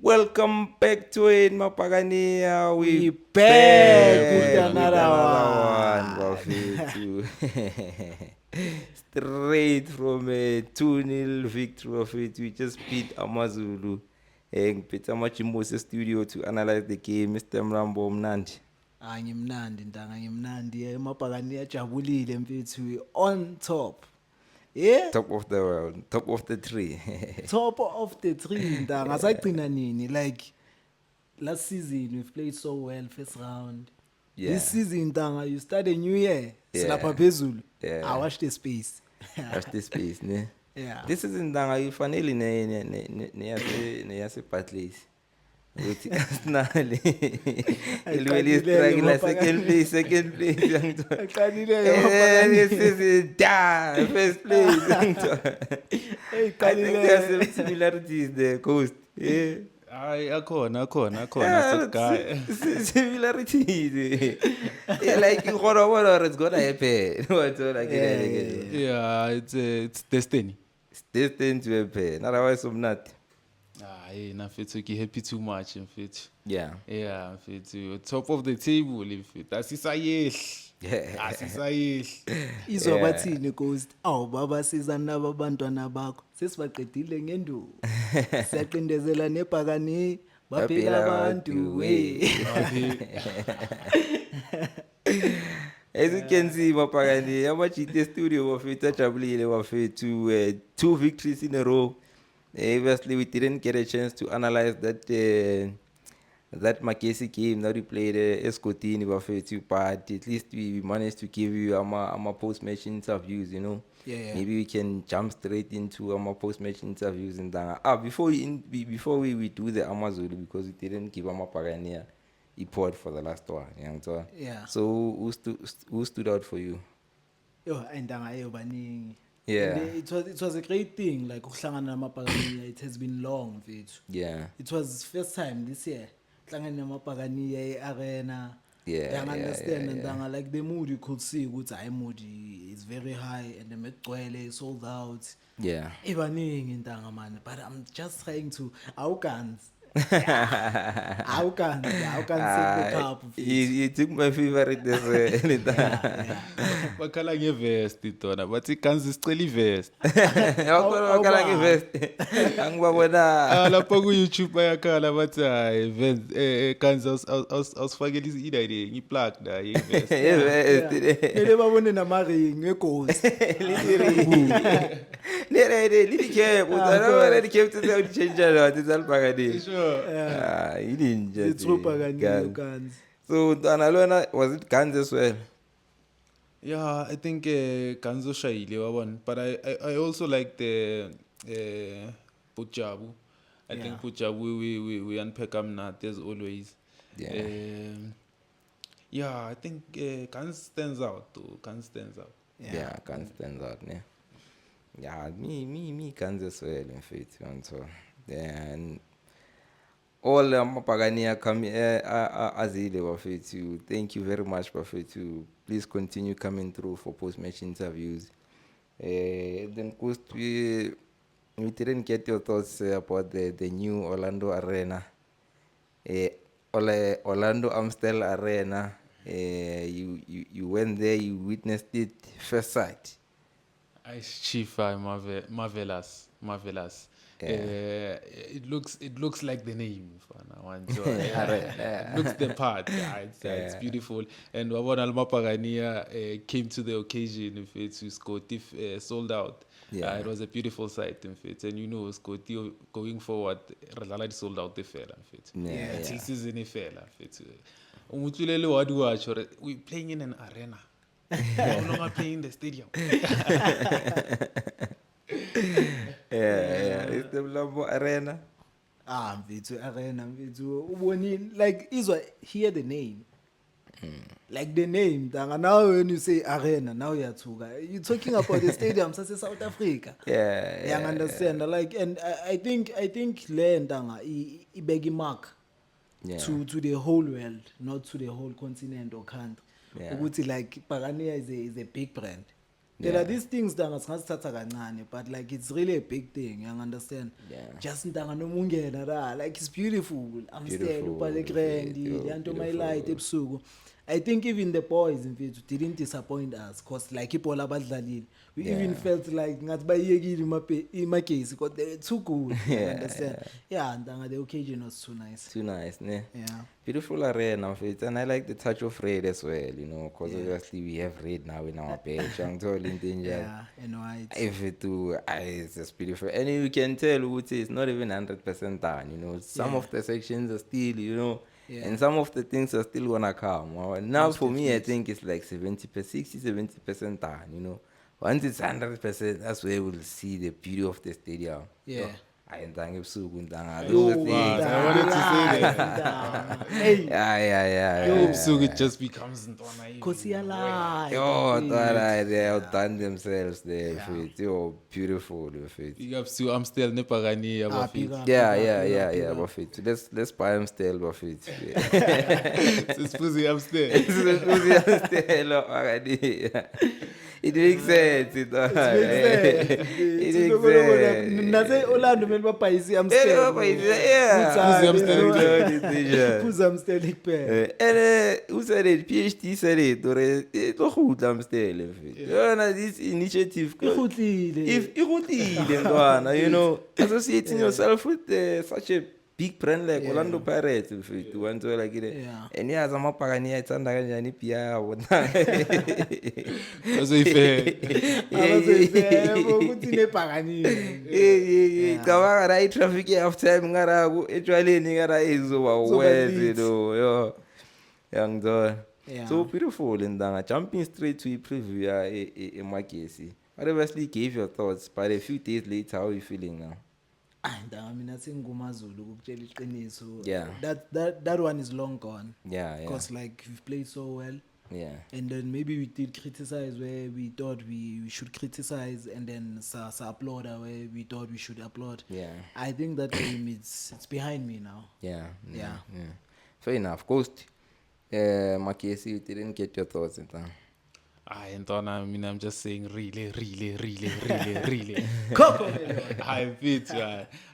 Welcome back to it, Mapagania. We back with another one, one. bafethu. Straight from a 2-0 victory of it. We just beat Amazulu. Ngiphethe amajimbo studio to analyze the game. Mr. Mrambo Mnandi. Ngimnandi ntanga ngimnandi emabhakani ajabulile mfethu on top. Yeah? Top of the world, top of the tree. Top of the tree ntanga sagcina nini like last season we've played so well first round. Yeah. This season ntanga you start a new year. Yeah. Silapha phezulu. Yeah. I watch the space. Watch the space, ne? Yeah. This is in Danga, you finally ne Barclays. With Arsenal. It really struggle second place. This is first place. I think there are some similarities there, Coast. Yeah. Hayi akhona sekukhaya. Similarities. Like you what it's gonna happen. What's all like Yeah, it's destiny. It's destined to happen. Otherwise I'm not. Hayi nafethu ki happy too much mfethu. Yeah. Yeah mfethu top of the table mfethu. Asisayehli. Asisayehli. Izwa bathini Ghost? Awu baba siza nabo abantwana bakho. Sesibaqedile ngenduku. Siyaqindezela nebhakani baphila abantu we. As you can see, Mapagani, amajite studio wafethu ajabulile wafethu 2 victories in a row. Obviously, we didn't get a chance to analyze that Makesi game that we played Escotini wafethu, but at least we managed to give you our post-match interviews, you know. Yeah. Maybe we can jump straight into our post-match interviews in Danga. Before we do the Amazulu, because we didn't give Mapagani a pod for the last one. You know? Yeah. So who stood out for you? Yo, endanga ayo baningi. Yeah. And it was a great thing like ukuhlangana namabhakaniya. It has been long mfethu. Yeah. It was first time this year. Ukuhlangana namabhakaniya arena. Yeah. I understand and yeah. like the mood you could see ukuthi I mood is very high and the megcwele sold out. Yeah. Ibaningi intanga man, but I'm just trying to awukans. How can take the cup? You took my favorite this Bakhala ngevest tona. Bathi kanzi sicela ivest. Wakala ngivest. Angibabona. Lapha ku YouTube bayakhala bathi hayi kanzi awusifakela idide ngiplug la ivest. Ele babone namaring ngeghost. Lili ke, utana le ke to change la tsalpagadi. Sure. It's super guns. So Danalona, was it guns as well? Yeah, I think Ganzo Shaile wabona, but I also like the Pujabu. I think Pujabu we unpack not as always. Yeah. Yeah, I think Gans stands out too. Gans stands out. Yeah, guns stands out, yeah. Yeah, me guns as well in faith, and so then all Mapagania come azile wafethu. Thank you very much, wafethu. Please continue coming through for post-match interviews. Then course we didn't get your thoughts about the new Orlando Arena. Orlando Amstel Arena. You went there, you witnessed it first sight. Chief, marvelous. It looks like the name. It looks the part. It's beautiful. And Wabona Almapagania came to the occasion. If it's Scotty sold out. Yeah. It was a beautiful sight. In fact, and you know Scotty going forward, Ralala sold out the fair. Till season fella. Umutulele watch or we playing in an arena. No longer playing in the stadium. Yeah. It's the Lambo Arena. Mfethu arena mfethu uboni like izwa hear the name. Like the name, Danga. Now when you say arena, now you're talking about the stadium, such as South Africa. Yeah, I understand. Like, and I think land Danga, I beg mark yeah. to the whole world, not to the whole continent or country. Yeah. Ukuthi like Pagania is a big brand. There Yeah. are these things that but like it's really a big thing, you understand? Yeah. Just like it's beautiful. I'm still Beautiful, grand, my light ebusuku. I think even the boys in fact didn't disappoint us because like people abadlalile. We even felt like ngathi bayekile imagesi because they were too good. You understand? Yeah, and the occasion was too nice. Too nice, ne? Yeah. Beautiful arena of it, and I like the touch of red as well, you know, because obviously we have red now in our page. I'm totally in danger. Yeah, and white. If it do, it's just beautiful, and you can tell it's not even 100% done. You know, some of the sections are still, you know, and some of the things are still gonna come. Now, for me, I think it's like 70% done. You know, once it's 100%, that's where we'll see the beauty of the stadium. Yeah. I wanted to say that. Hey. Yeah. So it just becomes Ntwana. Yo, they've done themselves there. Yo, beautiful. Big ups to Amstel Nepagani Big Abafit. up. Yeah, Buffett. Let's buy them still, Buffett. It's Pussy Amstel. It makes sense. It makes sense. Nase Orlando mele bapayisi Amstel. Phuza Amstel kuphela. And who said it? PhD said it. Or it's not good, Amstel. This initiative. Ikhutlile. If you know, associating yourself with such a big brand like Orlando Pirates, if you want to like it. And yeah, I'm up again. It's under Jani Pia. That's a fair. Ukuthi nepagani. Kawara right traffic half time ngara ku actually ngara izoba wezi do yo. Young dog. So beautiful in Danga. Jumping straight to a preview a Makesi. What obviously gave your thoughts, but a few days later, how are you feeling now? Mina singumazulu ukutshela iqiniso. Yeah. That one is long gone. Yeah. Because like we've played so well. Yeah. And then maybe we did criticize where we thought we should criticize, and then applaud where we thought we should applaud. Yeah. I think that game it's behind me now. Yeah. Fair enough. Ghost, Makesi, you didn't get your thoughts in time. Ntwana, I'm just saying really.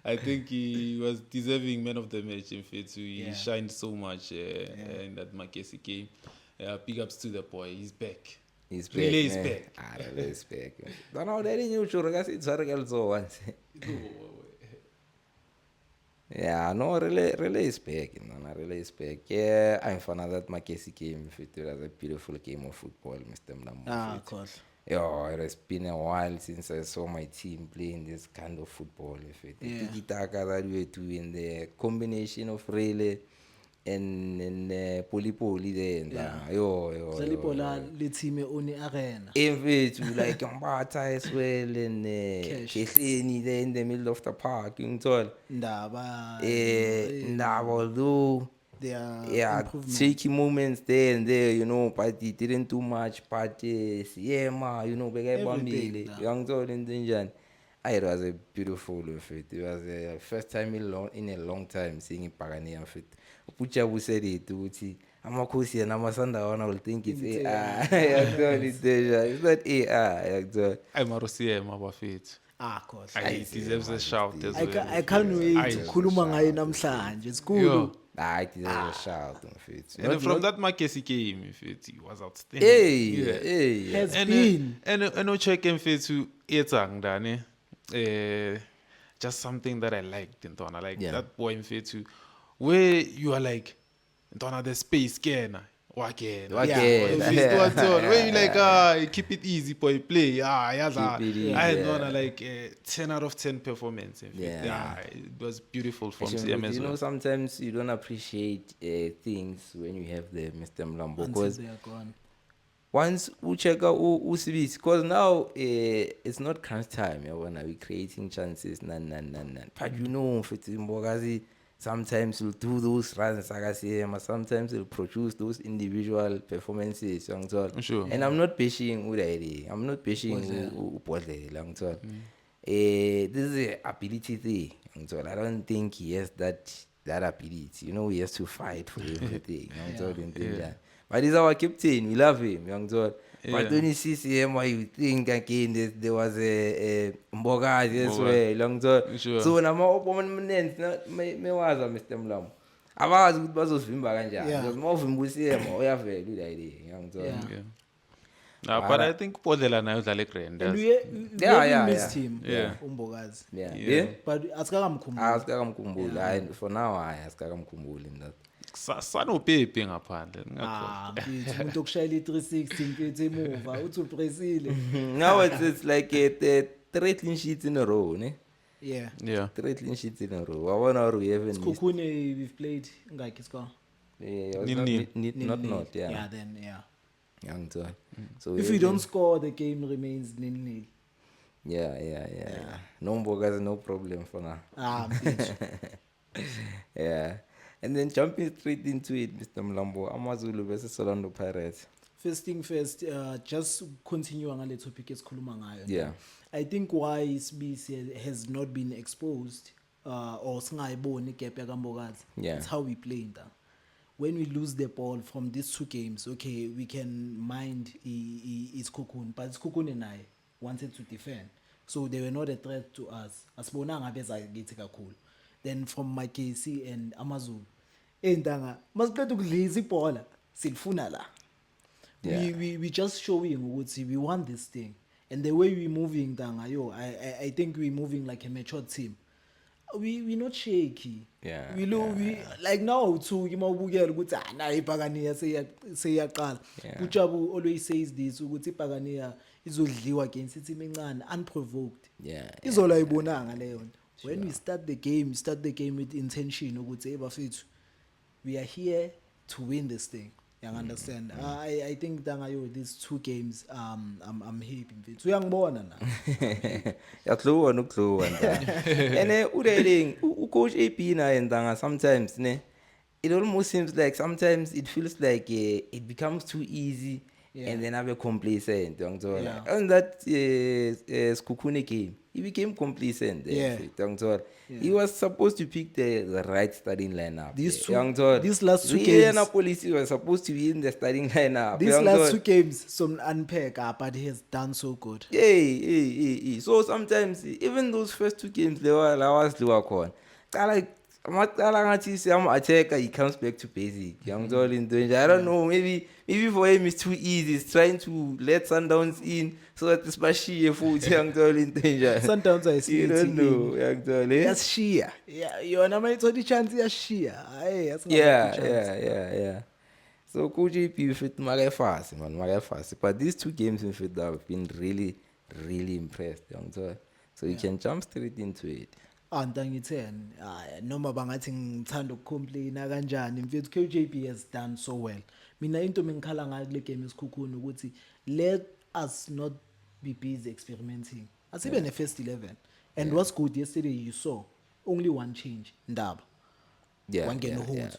I think he was deserving man of the match. In fact, he shined so much in that Makesi game. Big ups to the boy. He's back. Relay is back. Relay is back. Don't know that in you sure it's also once. Yeah, no, relay is back. Relay is back. Yeah, I'm fan of that Makesi game. It was a beautiful game of football, Mr. Mlambo. Of course. Yeah, it has been a while since I saw my team playing this kind of football. The tiki-taka that we were doing, the combination of relay and poli there. Yo. Le team only arena. In which we like Mbata as well and Kehleni there in the middle of the park. You know, although shaky moments there and there, you know, but he didn't do much. But Siema, you know, young in Dinjan. It was a beautiful fit. It was the first time in a long time seeing in Pagani fit. Pucha said it to Amakosi and Amasanda will think it's AI. It's not AI. I'm a Buffett. Of course. He deserves a shout as well. I can't wait. Khuluma ngaye namhlanje. It's cool. It deserves a shout. And from that Makesi game, he was outstanding. Has been. And no check in fit to Etang Dani. Just something that I liked in Tona. Like that boy in fit to where you are like Tona the space can. Where you like keep it easy boy play. I don't like 10 out of 10 performance. It was beautiful from CM as well. You know, sometimes you don't appreciate things when you have the Mr. Mlambo because they are gone. Once we check out Usibis, because now it's not crunch time. When are we creating chances? None. But you know, sometimes he'll do those runs akasiyema, sometimes he'll produce those individual performances yangithola. Sure. And I'm not bashing uDayile, I'm not bashing uBhodlela yangithola. This is an ability thing yangithola. I don't think he has that ability, you know. He has to fight for everything yangithola. But he's our captain, we love him yangithola. But when you see CM, you think again there was a Mbogazi as well yangithola. Sure. So nama opponents mewaza Mr Mlambo abazi ukuthi bazosivimba kanjani, because mawuvimba uCM uyavela uDayile yangithola. But I think Podela nayo udlala eGrand. And we missed him, Umbogazi. But asikakamkhumbuli, hayi for now, hayi asikakamkhumbuli mna. Sanopepe ngaphandle mfethu umuntu okushayela i360 mfethu emuva uthi uBrazil. Now it's like a 3 clean sheets in a row, ne? Yeah. 3 clean sheets in a row. I wonder we haven't missed. Kukune we've played ngaki score. Not Yeah, then yangithola. So if we don't score, the game remains 0-0. Yeah. No Mbogazi, no problem for now. Mfethu. Yeah. And then jumping straight into it, Mr. Mlambo, AmaZulu versus Orlando Pirates. First thing first, just continue ngale topic esikhuluma ngayo. Yeah. I think why SBC has not been exposed or singayiboni igap yakambokazi. Yeah. It's how we play in that. When we lose the ball from these two games, okay, we can mind Iskukun, but Iskukun and I wanted to defend. So they were not a threat to us. Asibonanga beza ngithi kakhulu. Then from my KC and AmaZulu, endanga masiqeda ukudliza ibhola silifuna la. We just showing ukuthi we want this thing, and the way we moving danga I think we moving like a mature team. We not shaky. We like now too imawubukela ukuthi na iBhakaniya seyaqala. Ujabu always says this ukuthi iBhakaniya izodliwa against team encane unprovoked. Izola ibonanga leyo nto. When we start the game with intention ukuthi bafethu we are here to win this thing. You understand? I think these 2 games I'm happy mfethu. Uyangibona na. Yakhluwa and uDayile ucoach AP na endanga sometimes ne, it almost seems like sometimes it feels like it becomes too easy. And then I'm complacent. And that Skukune game, he became complacent. He was supposed to pick the right starting lineup. These last 2 games, Police was supposed to be in the starting lineup. These last 2 games, some unpack but he has done so good. So sometimes, even those first 2 games, they were like, attacker, he comes back to basic. I don't know, maybe for him it's too easy. He's trying to let Sundowns in so that it's Bashir food. Sundowns I see. You don't know. That's Shia. Yeah, you know my chance is Shia. Yeah. So Coach JP fit fast. But these 2 games in fit have been really, really impressed. So you can jump straight into it. Ngitheni noma bangathi ngithanda ukucomplaina kanjani mfethu KJP has done so well. Mina into mengikhala ngayo kule game esikhukhuni ukuthi let us not be busy experimenting. Asibe ne first 11 and what's good yesterday you saw only one change Ndaba. Wangena uHuthu.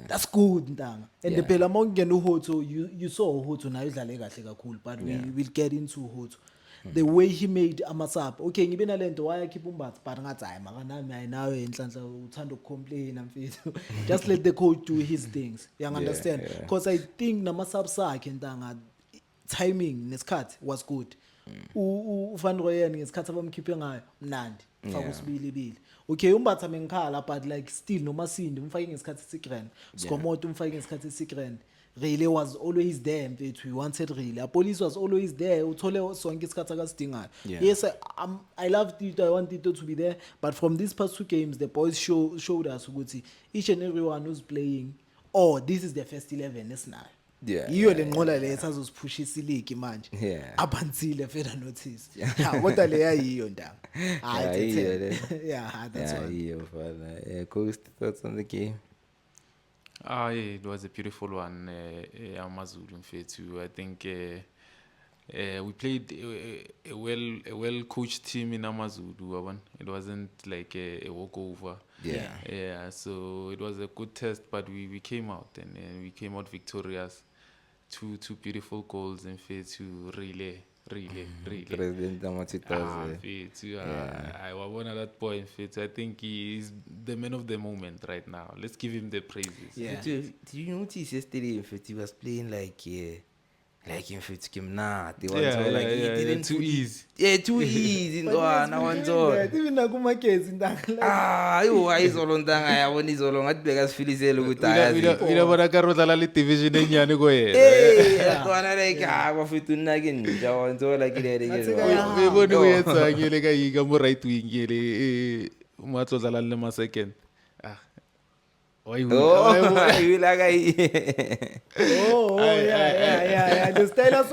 That's good ntanga. And the phela mawungena uHuthu you saw uHuthu nayo idlale kahle kakhulu but we will get into uHuthu. The way he made amasap. Okay, ngibe nalento why keep umbatha but ngathi hayi makanami ayinayo enhlanhla uthanda ukcomplain mfethu. Just let the coach do his things. You understand? Because I think namasap sakhe ntanga timing nesikhathi was good. Van Rooyen ngesikhathi abamkhiphe ngayo mnandi. Faka usibili. Okay, umbatha mengikhala but like still noma Sindi umfake ngesikhathi eSikrand. Skomoto umfake ngesikhathi eSikrand. Relay was always there mfethu. We wanted Relay. Police was always there. Uthole sonke isikhathi akasidingayo. Yes, I loved it. I wanted it to be there. But from these past 2 games, the boys showed us ukuthi each and everyone who's playing, this is the first 11 esinayo. Iyo le nqola le esazosiphushisa iligi manje. Abanzile feda notice. Kodwa le yayiyo ndanga. That's why. Coach, thoughts on the game? It was a beautiful one, AmaZulu mfethu. I think We played a well coached team in Amazulu. Yabona. It wasn't like a walkover. Yeah. Yeah, so it was a good test, but we came out and we came out victorious. Two beautiful goals in phase two. Really. President Dama 2000. I want that boy in phase. I think he is the man of the moment right now. Let's give him the praises. Yeah. But did you notice yesterday in fact he was playing like in fact Kimnati. Too easy. Yeah, too easy. No, even nakumakezi ntanga ayizolo ntanga yabona izolo ngathi bekasifilisela ukuthi ayazi. Mina bona ka ro dlala le division enyane ko yena. Kwana like bafethu nna ke nja wantsola ke le We bone o etsa ngele ka yiga mo right wing ngele mo atlo dlala le ma second. You like yeah the style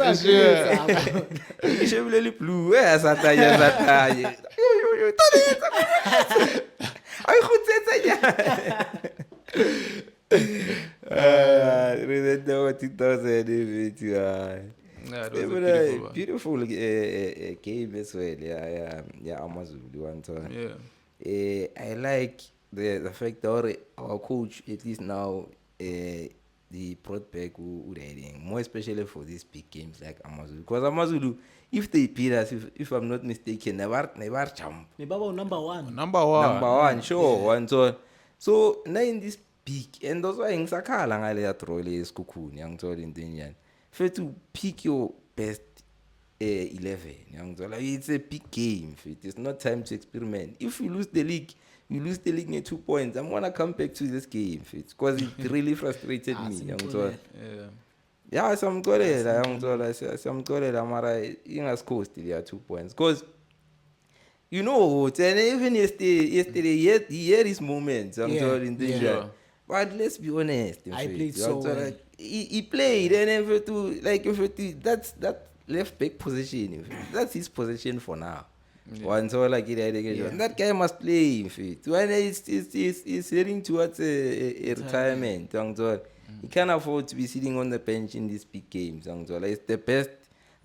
I should really blue sataya yo ay beautiful game as well. Yeah, Amazulu one time. Yeah. I like the fact that our coach at least now the brought back Udading, more especially for these big games like Amazulu. Because Amazulu, if they beat us, if I'm not mistaken, never jump. Nebaba number one. Number one, sure. Yeah. And so now in this big, and those why ngisakhala ngale ya troll esikhukhuni yangithola into enjani. First to pick your best 11 yangithola. It's a big game. It's not time to experiment. If you lose the league near 2 points. I'm gonna come back to this game because it really frustrated me. Yeah, samtholela mara ingasikho still ya 2 points. Because you know, and even yesterday he had his moments. But let's be honest. I played so well. He played and if that left back position, that's his position for now. One so like that guy must play when he's heading towards a retirement. He can't afford to be sitting on the bench in these big games. It's the best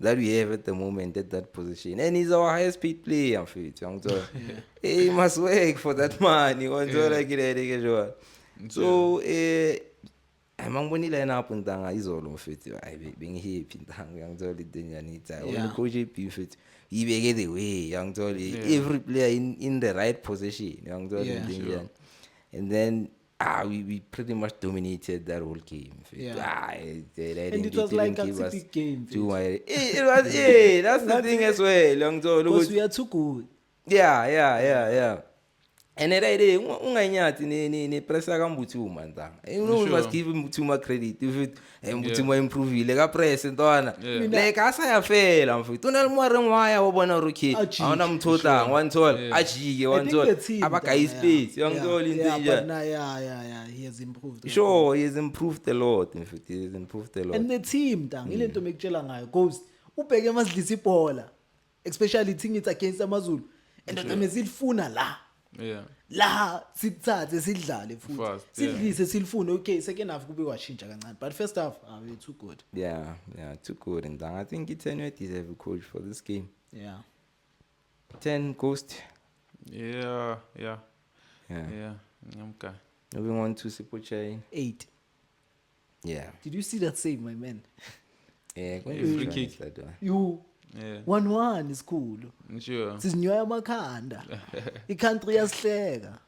that we have at the moment at that position, and he's our highest paid player. He must work for that money. So amangibonile yena apho ntanga izolo mfethu bengihappy ntanga yangithola idenjani when coach mfethu ibeke the way yangithola every player in the right position yangithola idenjani and then we pretty much dominated that whole game. And it was like a big game. It was that's the thing as well. Because we are too good. Yeah. And right unganyathi ne pressure ka Mbuthuma ntanga. You must give Mbuthuma credit if Mbuthuma improve ka press ntwana. Like asayafela mfethu. Unalmore ngwaya wabona rookie. Awuna mthotla ngwanthola ajike wanthola abagayi space. Yangithola into nje. Yeah, he has improved. Sure, he has improved a lot mfethu. He has improved a lot. And the team ntanga ilento mekutshela ngayo because ubheke masidlisa ibhola especially thing it's against Amazulu. And amezilifuna la. La sithathe sidlale futhi sidlise silifune okay second half kube washintsha kancane but first half we too good. Yeah, too good. And I think Itenwe deserve a coach for this game. 10 Ghost. Yeah. Okay. Moving on to Sipochain. 8. Yeah. Did you see that save, my man? Yeah, free kick. You 1-1 is cool. Sure. Sizinyoya amakhanda. I-country yasihleka.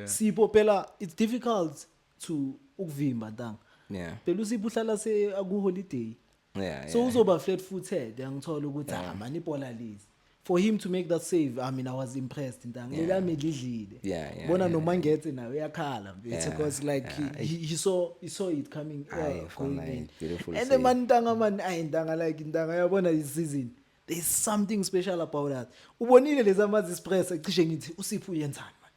Sipho phela it's difficult to ukuvimba ntanga. Yeah. Phela uSipho uhlala aku holiday. So uzoba flat footed ngithola ukuthi man ibhola lezi. For him to make that save, I mean I was impressed ntanga. Lelami lidlile. Bona noma ngethe nawe uyakhala because like he saw it coming going in. And the man ntanga ntanga like ntanga yabona this season. There's something special about that. Ubonile lezi amazi express acishe ngithi uSipho uyenzani man.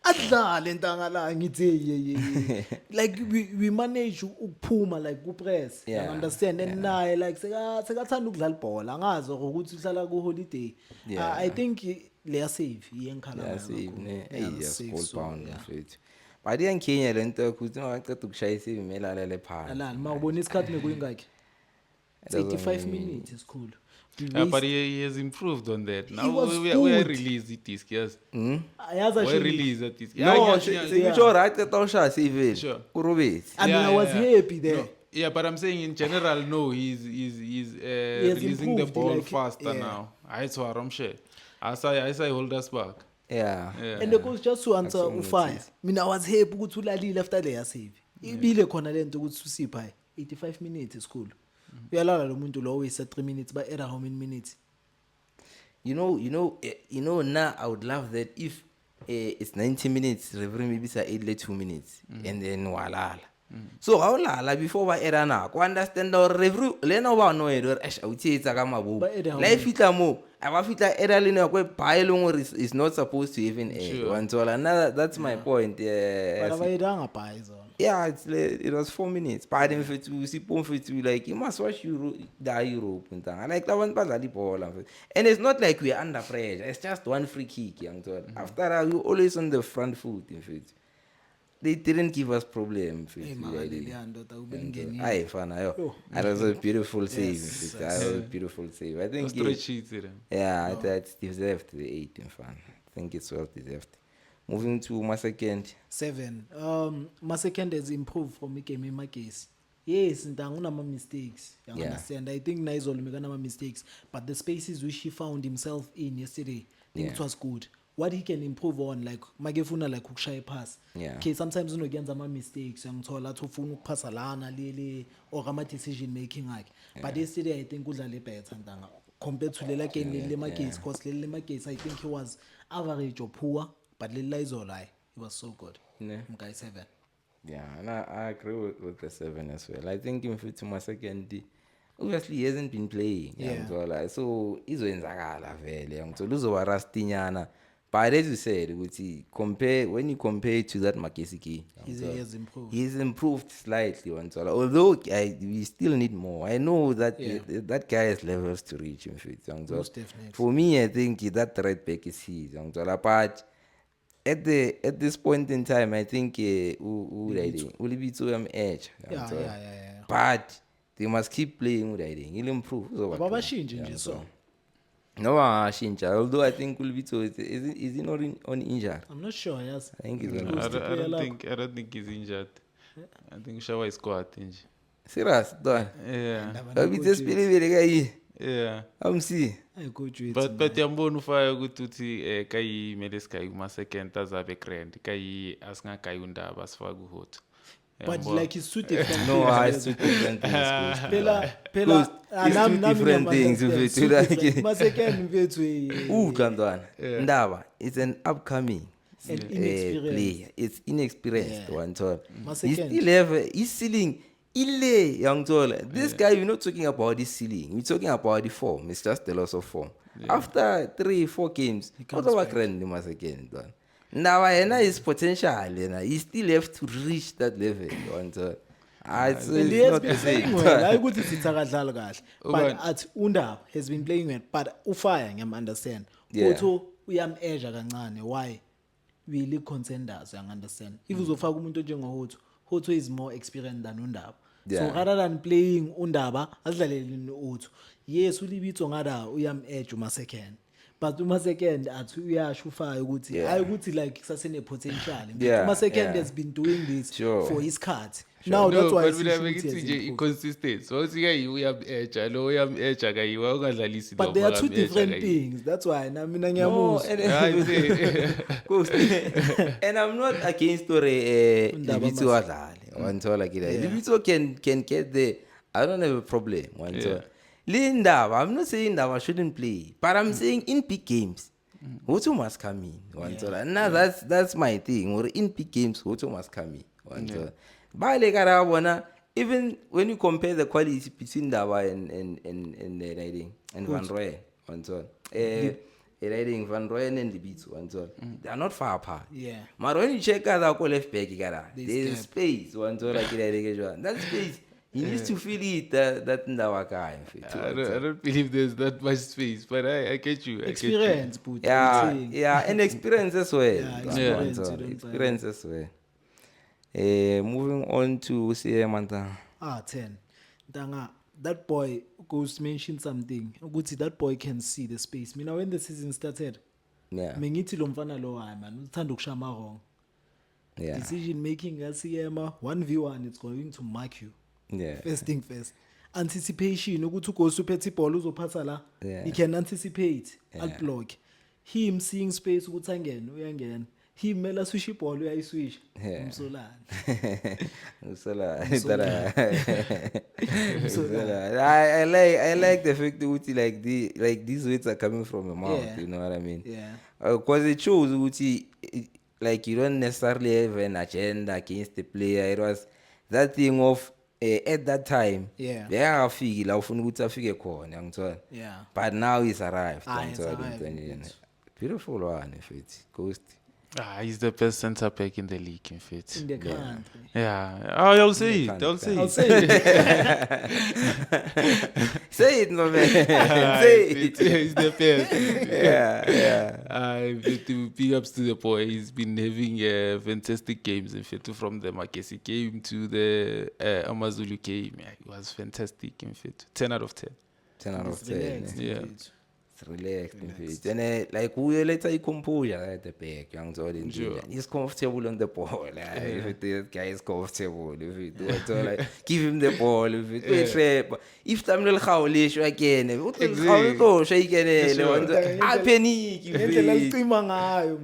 Adlale ntanga la ngithi like we manage ukuphuma like ku press. You understand and naye like sekathanda ukudlala ibhola angazi ukuthi uhlala ku holiday. I think leya save iyenkhala ngayo. Yes, bound mfethu. But iyankhinya lento ukuthi ungaqeda ukushaya isivimela lele phana. Alani mawubona isikhathi nekuyingakhe. It's 85 minutes is cool. But he has improved on that. Now was we good. release the disc, yes. Ayazi We actually. release the disc. No, Yeah. sengitsho right qeta ushaya CV. Sure. Urobesi. I mean, I was happy there. No, yeah, but I'm saying in general, no, he's releasing the improved, ball like, faster yeah. now. I saw Ramshe. I say hold us back. Yeah. And the coach just to answer Absolutely. ufire. Mina I was happy ukuthi ulalile after le save. Ibile khona lento ukuthi usipha 85 minutes is cool. Uyalala lo muntu lo waste 3 minutes but era how many minutes? You know, now I would love that if it's 90 minutes, referee maybe say 82 minutes, and then walala. So how lala before ba era na ko understand or referee le na ba no ero ash uthetsa ka mabu. Ba era how La ifitla mo, aba fitla era le no ko baelong is not supposed to even air. One so another that's my point. But Yeah. abayidanga bhayi zona. Yeah, it was 4 minutes. But then fit to see pom fit to like you must watch Europe and thing. Like that one badly ball and it's not like we're under pressure. It's just one free kick, young so after that we always on the front foot in fact. They didn't give us problem. Hey makaleli ndoda ubengeni. Aye, fana yo. That was a beautiful save. That was a beautiful save. I think yeah, that deserved the 8 in fun. I think it's well deserved. Moving to my second. 7. My second has improved from game in my case. Yes, ndangunama mistakes. You Yeah. understand? I think Naizolo make mistakes, but the spaces which he found himself in yesterday, I think it was good. What he can improve on, like magefuna like ukushaya pass. Yeah. Okay, sometimes unogenza ama mistakes ngithola athi ufuna ukuphasa lana lele or ama decision making akhe. But yesterday I think udlale better ndanga compared to lela game le case because le case I think he was average or poor, but le Naizolo he was so good. Yeah. Guy 7. Yeah, and I agree with the 7 as well. I think in fit to my second obviously he hasn't been playing. Yeah. So izoyenzakala vele. So uzoba rustinyana. But as you said, when you compare to that Makesiki, He has improved. He's improved slightly. Although we still need more. I know that that guy has levels to reach. In fact, Most definitely. for me, I think that right back is his. But at this point in time, I think Ulibito edge. Yeah. But they must keep playing. He'll improve. Ababashinji nje so. No, Shincha. Although I think Ulibito is he not on injured? I'm not sure, yes. I think he's on. I don't think he's injured. I think Shawa is quite injured. Serious, don't. Yeah. Yeah. I'm see. But yambona ufaya ukuthi uthi kai mele sky uma second azabe grand kai asinga kai undaba sifaka uhot. But like it's two different No, things. it's two different things. Phela It's two different things. Masecond mfethu Kandwana. Ndaba, it's an upcoming and inexperienced. player. It's inexperienced one tall. He Masecond. still have his ceiling. Young tall. This guy, we're not talking about his ceiling. We're talking about the form. It's just the loss of form. After 3-4 games, what about Grand Masecond done? Now I know his potential. He still have to reach that level. It's And he has not been the same. playing well. I ukuthi sithakadlala kahle. But Ubani? at Undaba has been playing well. But ufire ngiyam understand. Yeah. Utho uyam-edge kancane. Why? We league contenders, you understand. If uzofaka umuntu njengoHotho, Hotho is more experienced than Undaba. Yeah. So rather than playing Undaba, asidlalele noHotho. Yes, ulibitso ngada uyam-edge uMasekene. But uMasekene athi uyasho ufaya ukuthi hayi ukuthi like sasene potential. Yeah, uMasekene yeah. has been doing this Sure. for his card. Now that's why but he we have should make has it improved. consistent. So sika uyam-edge, lo uyam-edge kai ungadlalisi But they are two different things. That's why mina No, ngiyamuzwa. and I'm not against Libito Adali. One tall like that. Libito can get there. I don't have a problem. One tall. Linda, I'm not saying that I shouldn't play, but I'm saying in big games, Hotho must come in. One tall. And now that's my thing. Or in big games, Hotho must come in. One tall. But like even when you compare the quality between Dawa and Van Rooyen, one tall. Riding Van Rooyen and Libito, one tall. They are not far apart. Yeah. But when you check out our left back, there's gap. space. One tall like that space. He needs to feel it. That Ndawa guy. I don't believe there's that much space, but I get you. Experience, but Yeah, and experience as well. experience, One you tall. don't Experience as well. Moving on to CM Manta. 10. Ntanga that boy Ghost mentioned something ukuthi that boy can see the space. Mina when the season started Yeah. mengithi lo mfana lo hayi man uthanda ukushaya wrong. Yeah. Decision making ngasiyema 1v1 it's going to mark you. Yeah. First thing first. Anticipation ukuthi uGhost uphethe ibhola uzophatha la. Yeah. He can anticipate, Yeah. al block. Him seeing space ukuthi angene uyangena. Him mela switch ibhola uyayiswish. Yeah. Umsolana. Usola. I like the fact that like these words are coming from your mouth. Yeah. You know what I mean? Yeah. Because it shows like you don't necessarily have an agenda against the player. It was that thing of at that time. Yeah. Bekafiki la ufuna ukuthi afike khona ngithola. Yeah. But now he's arrived. He's ngithola arrived, into enjena. yes. Beautiful one, if it's Ghost. He's the best centre back in the league, in fact. In the country. Yeah, I'll say it. I'll say I'll it. say it. Say it, my man. Say it. He's the best. Yeah. To big ups to the boy. He's been having fantastic games. In fact, from the Makesi game to the Amazulu game, yeah, it was fantastic. In fact, 10 out of 10. 10 out of It's 10. relaxed, Yeah. mfethu. It's relaxed, in fact. And like we later composure at the back, young Jordan. Sure. He's comfortable on the ball. If it is guy is comfortable, if it so like give him the ball, if it trap. If Tamil Khawlish again, what will go shake it? I panic. Ngendlela licima ngayo.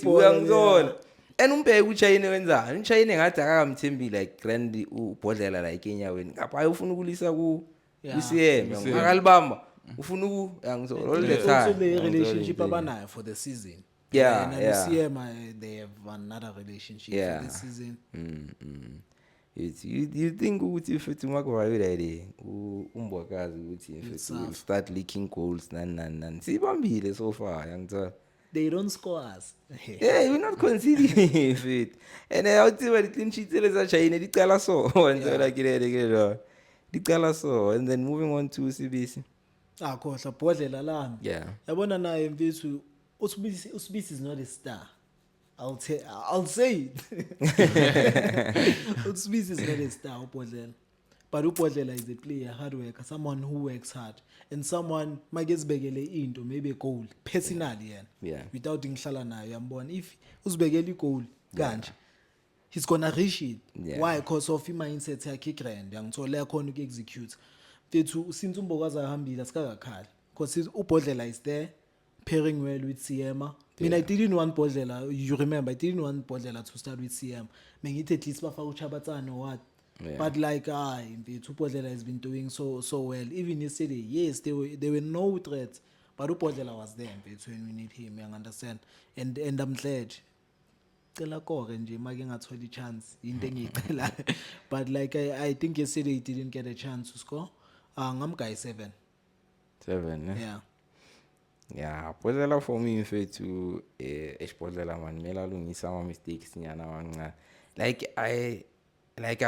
Uyangizona and umbheke uChina wenzani uChina ngathi akakamthembi like grand ubhodlela la eKenyaweni ngapha ufuna ukulisa ku CM ngakalibamba ufuna uyangizona all the Also time the relationship abanayo for the season. Yeah, And yeah. CM they have another relationship Yeah. for the season. It's you think ukuthi mfethu makuvalile umbwakazi ukuthi mfethu will start leaking goals nan sibambile so far yangithola. They don't score us. Yeah, we're not conceding it. And awuthi ba clean sheet leza China licala so ngithola kilele licala so and then moving on to CBC. Khohla bhodlela lami. Yeah. Yabona naye mfethu usibisi is not a star. I'll say it. Usibisi is not a star ubhodlela. But ubhodlela is a player, hard worker, someone who works hard and someone magezibekele into maybe a goal personally Yeah. without ngihlala nayo yambona if uzibekele igoal kanje he's gonna reach it. Yeah. Why? Because of mindset yakhe grand yangithola yakhona uku-execute mfethu since umbokwazi ahambile asikakakhali because ubhodlela is there pairing well with CM. I didn't want Bodlela, you remember, I didn't want Bodlela to start with CM. Mengithi at least bafaka uChabatana or what. Yeah. But like Bodlela has been doing so well. Even yesterday, yes, there were no threats, but Bodlela was there when we need him, you understand? And I'm glad. Cela kore nje make ngatholi chance into engiyicela. But like I think yesterday he didn't get a chance to score. Ngam guy 7. 7, Yeah. Yeah, Bodlela for me mfethu Bodlela man mela lungisa ama mistakes nyana wanga. Like I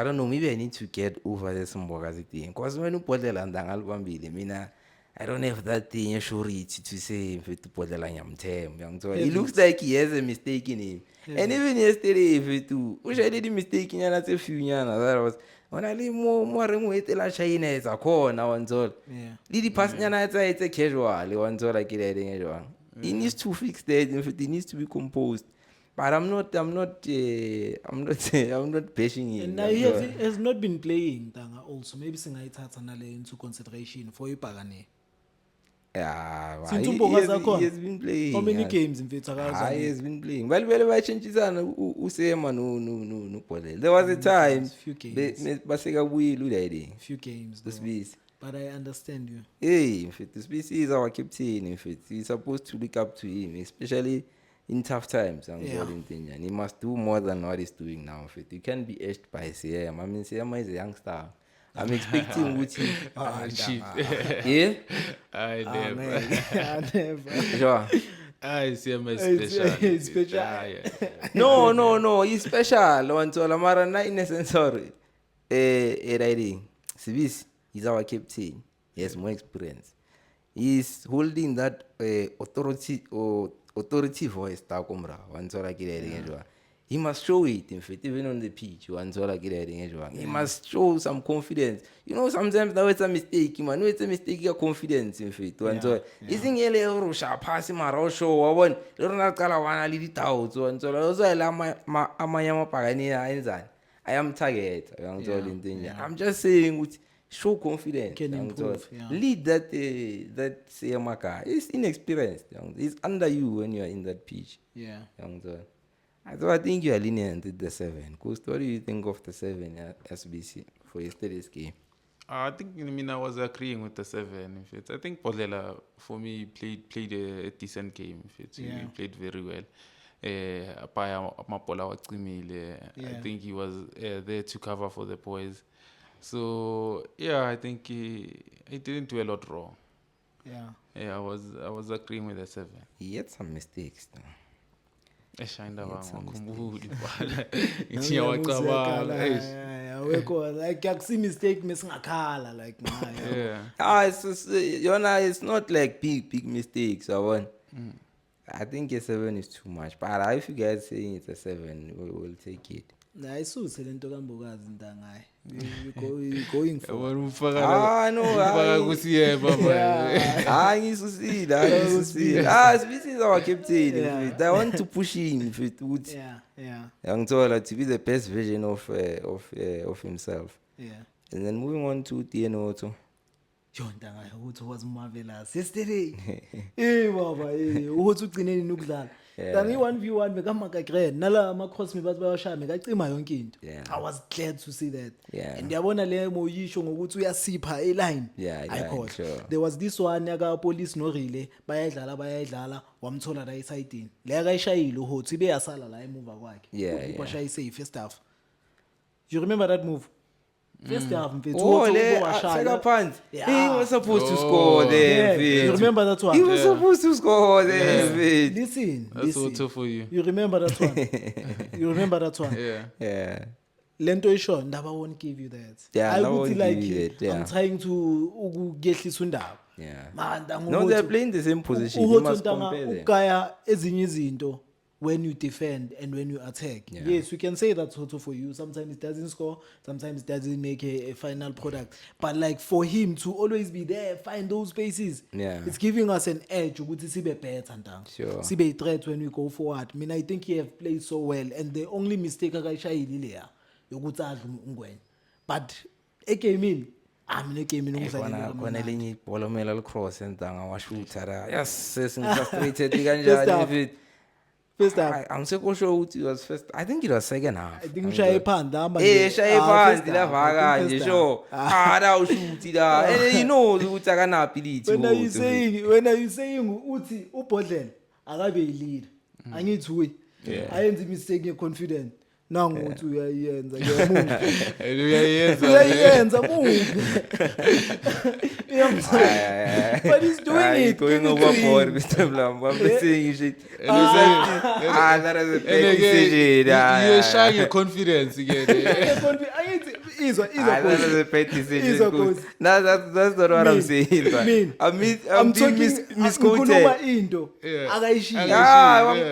don't know, maybe I need to get over this Mbogazi thing because when Bodlela ndangalibambile mina I don't have that thing surety to say mfethu Bodlela nyamthemba. It looks like he has a mistake in him. And even yesterday mfethu ushayile the mistake nyana tse few nyana that was ona le mo re mo etela China etsa khona wanzola Yeah. le di pass nyana etsa casual wanzola ke le ding jwang he needs to fix that he needs to be composed but I'm not bashing him. And now he has not been playing Tanga also. Maybe singayithatha nale into consideration for Ipagane. Yeah, Since he Umbogazi has been playing. How many yeah. games in Vitakaza? He has been playing. Well, bayachangisana usema no Bodlela. There was a time Few games. baseka buyilu lady. Few games The though. space. But I understand you. Hey, in fact, the space is our captain. In fact, he's supposed to look up to him, especially in tough times. And he must do more than what he's doing now. In fact, you can't be edged by CM. I mean, CM is a youngster. I'm expecting Wuti. Chief. Yeah? I never. I never. Sure. I see him as It's- special. it's special. Yeah. No, he's special. Wantola mara na in a sense sorry. Riding. Sibis is our captain. He has more experience. He's holding that authority voice ta kumra. Wantola kile ringejwa. he must show it, in fact, even on the pitch. He must show some confidence. You know, sometimes now it's a mistake, man. No, it's a mistake of confidence, in fact. Isn't it a rusha passing my show? I want Ronald Kalawana lead it out. So also, I am target. I'm just saying, with show confidence. Can improve, Lead that Sayamaka. It's inexperienced. It's under you when you are in that pitch. Yeah. So I think you are lenient with the 7. Because what do you think of the 7 at SBC for yesterday's game? I think I was agreeing with the 7. In fact, I think Podlela for me played a decent game. In fact, he played very well. I think he was there to cover for the boys. So yeah, I think he didn't do a lot wrong. Yeah. I was agreeing with the 7. He had some mistakes though. Like I mistake mesingakhala like it's not like big mistakes. I think a 7 is too much. But if you guys saying it's a 7, we'll take it. Ayisuse lento kaMbokazi ntangaye. You going for no. This is our captain. I want to push him if it would. To be the best version of himself. Yeah. And then moving on to Tieno. Ntangaye ukuthi was marvelous yesterday. Baba, ukuthi ugcineni nokudlala. Tani 1v1 bekamaka grand nala ama cross me bathi bayashaya mekacima yonke into. I was glad to see that. And yabona le moyisho ngokuthi uyasipha e line. Sure. There was this one yaka police no relay bayadlala wamthola la eside. Le akayishayile uHothi beyasala la emuva kwakhe. Ukwashaya safe first half. You remember that move? First half, second punt. He was supposed to score there. You remember that one? He was supposed to score there. Listen. That's also for you. You remember that one? You remember that one? Yeah. Lento isho ndaba won't give you that. I won't like give you that. I'm trying to ukugehlisa undaba. No, they're playing the same position. You must compare them. Ukaya ezinye izinto when you defend and when you attack. Yes, we can say that's also for you. Sometimes it doesn't score, sometimes it doesn't make a final product. But like for him to always be there, find those spaces, it's giving us an edge. Sure. Sibe threat when we go forward. I mean, I think he have played so well, and the only mistake I shayile but I came in. Kwanele ball omela cross entanga washuta. Yes, frustrated kanjani. First half. I'm so sure it was first. I think it was second half. I think Shaye Panda. Shaye Panda. La vaga. Sure. Da ushuti da. And you know utaka na ability. When are you saying uthi ubhodlela akabe lead. Angithi we. Ayenza mistake ngeconfident. Nangu uthi uyayenza uyayenza but he's doing it. Going overboard, Mr. Blam. I'm saying shit. That is a bad decision. You're showing your confidence again. That is a bad decision. That's not what I'm saying. I'm being misquoted.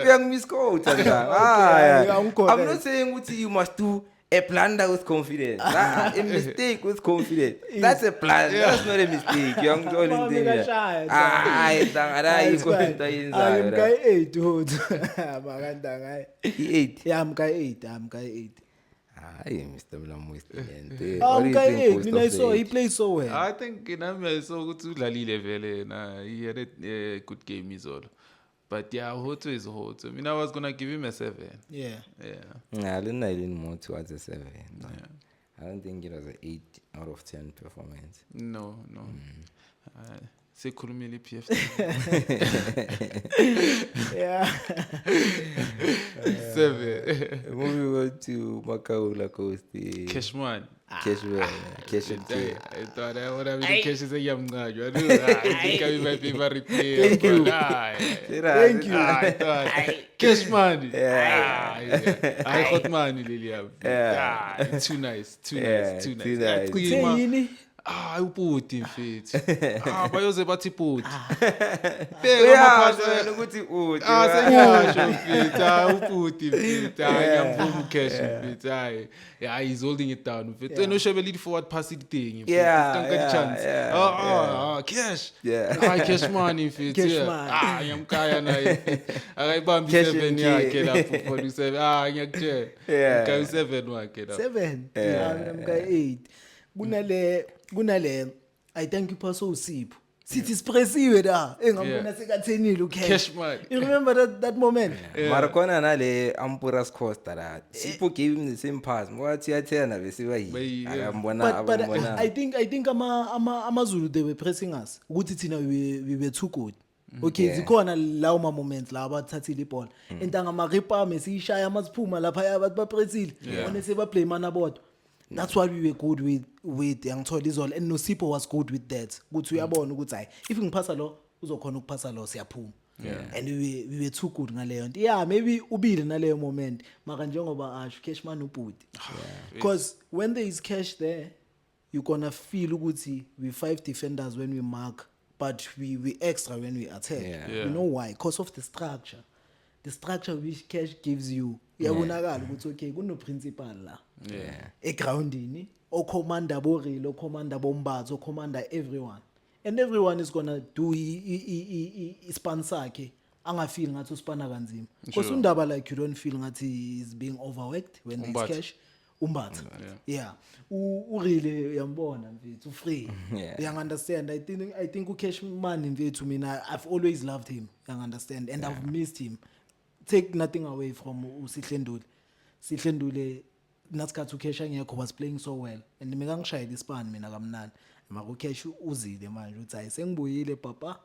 I'm misquoted. I'm not saying what you must do. A blunder with confidence. A mistake with confidence. That's a plan. That's not a mistake. Young John in there. I'm guy 8. He 8. Yeah, I'm guy 8. Mr. Blam was I'm guy 8. I mean, I saw he played so well. I think I saw good to Lalile Vele. He had a good game is all. But yeah, Hoto is Hoto. I mean, I was gonna give him a 7. I didn't more towards a 7. I don't think it was an 8 out of 10 performance. No. Say Kurumili PF. Yeah. 7. Moving on to Makaula Coast. Cashman. Cash. I thought I would have been Cash is a young guy. I think I might be very clear. Thank you. I thought Cashman. I got money, Lilian. Too nice. uputi mfethu. Bayoze bathi puti. Uyazi wena ukuthi uthi. Sengiyasho mfethu, uputi mfethu. Ngiyamvuma ucash mfethu. Yeah, he's holding it down mfethu. No shebelile forward pass it thing mfethu. Don't get a chance. Cash. Cash money mfethu. Cash money. Ngiyamkaya naye. Akayibambi 7 yakhe lapho 47. Ngiyakutshela. Ngikaya 7 wakhe lapho. 7 mka 8 kunale I thank you Pastor Usipho sithi sipressiwe la engambona sekathenile ucash Cash money. You remember that moment? Mara khona nale Ampuras Costa la. Sipho gave him the same pass. Mwathi yathena bese bayi. Akambona But abambona. I think amazulu they were pressing us ukuthi thina we were too good. Okay, zikhona lawo ma moments la abathathile ibhola. Entanga maripa mesishaya amaziphuma lapha abantu bapressile. Onese ba play mana bodwa. That's why we were good with Yangthole Izolo and Nosipho was good with that. Ukuthi uyabona ukuthi hayi if ngiphasa lo uzokhona ukuphasa lo siyaphuma. And we were too good ngaleyo nto. Yeah, maybe ubile naleyo moment maka njengoba asho Cashman ubuti. Because when there is cash there you gonna feel ukuthi we 5 defenders when we mark but we extra when we attack. You know why? Because of the structure. The structure which cash gives you yabonakala ukuthi okay kuno principal la egroundini o commander boril o commander bombatho o commander everyone and everyone is going to do ispan sakhe angafeel ngathi uspana kanzima because undaba like you don't feel ngathi he is being overworked when there's cash umbatha urile uyambona mfethu free you understand I think ucash man mfethu mina I've always loved him you understand and I've missed him. Take nothing away from Sihlendule nasikhathi uCash angekho was playing so well and mina ngishayela ispan mina kamnandi maka uCash uzile manje uthi hayi sengibuyile papa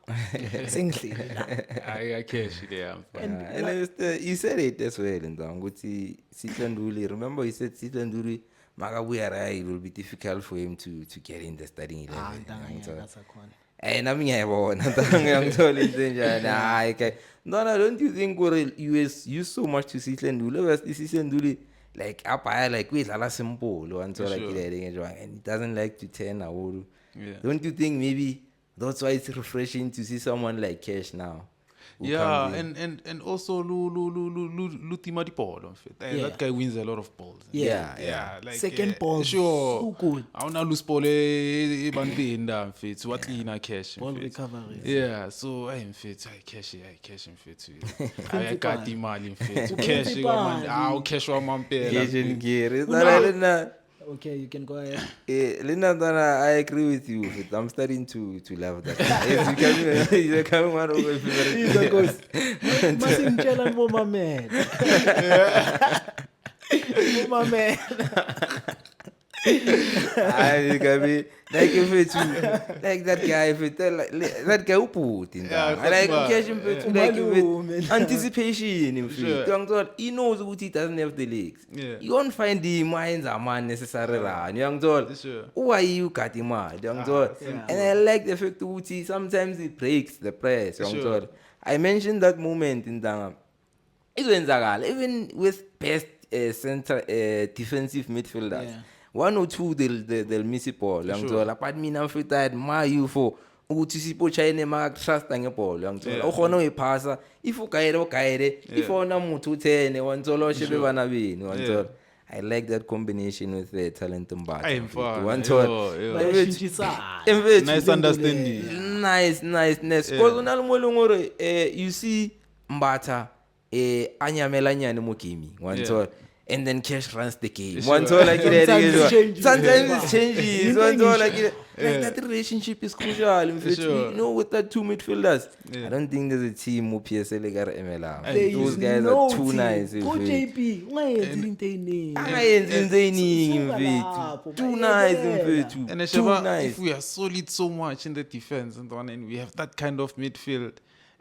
sengihleli la Cash le yamfa. And he said it as well ndanga ukuthi Sihlendule remember he said Sihlendule maka buya it will be difficult for him to get in the starting 11. Nami ngiyabona ngiyangithola into enjani hayi ke no don't you think you used so much to Sihlendule was Sihlendule like apaya like kuyidlala simple until like that and he doesn't like to turn awolu. Don't you think maybe that's why it's refreshing to see someone like Cash now? Yeah, and also Lutima di Polo. That guy wins a lot of balls. Yeah. Like second ball, sure. so good. I wanna lose ball ebantwini mfethu what cleaner Cash. Ball recovery. Yeah, so I'm fit. I cash mfethu. I got imali mfethu. Cash wa cash wa mampela. Cash in gear. Okay, you can go ahead. Lina, I agree with you. I'm starting to love that. He's becoming one of my favorite. He's a ghost. Masingitshela Mama man. Mama man. I like if it's like that guy, if it that guy who put in there. I like occasion like anticipation in field. He knows what he doesn't have the legs. You won't find the minds are man necessary run. Young Todd, who are you cutting mad? Young Todd, and I like the fact that sometimes it breaks the press. Young Todd, I mentioned that moment in Danga. Even with best center defensive midfielders. 1 or 2 they'll miss it ball ngithola but mina mfethu I admire you for ukuthi Sipho China ma trust ngeball ngithola ukhona uyiphasa if ugayede if ona umuntu uthene wanthola oshebe bana bini wanthola I like that combination with the talent Mbatha nice understanding nice because unalumolungore you see Mbatha anyamela nyane mo game wanthola and then Cash runs the game. One tour like it. Sometimes it changes. One tour like it. Like that relationship is crucial. You know, with that 2 midfielders, I don't think there's a team who PSL got MLR. Those guys are too nice. Go JP. Why isn't they name? Too nice. And too nice. If we are solid so much in the defense and we have that kind of midfield.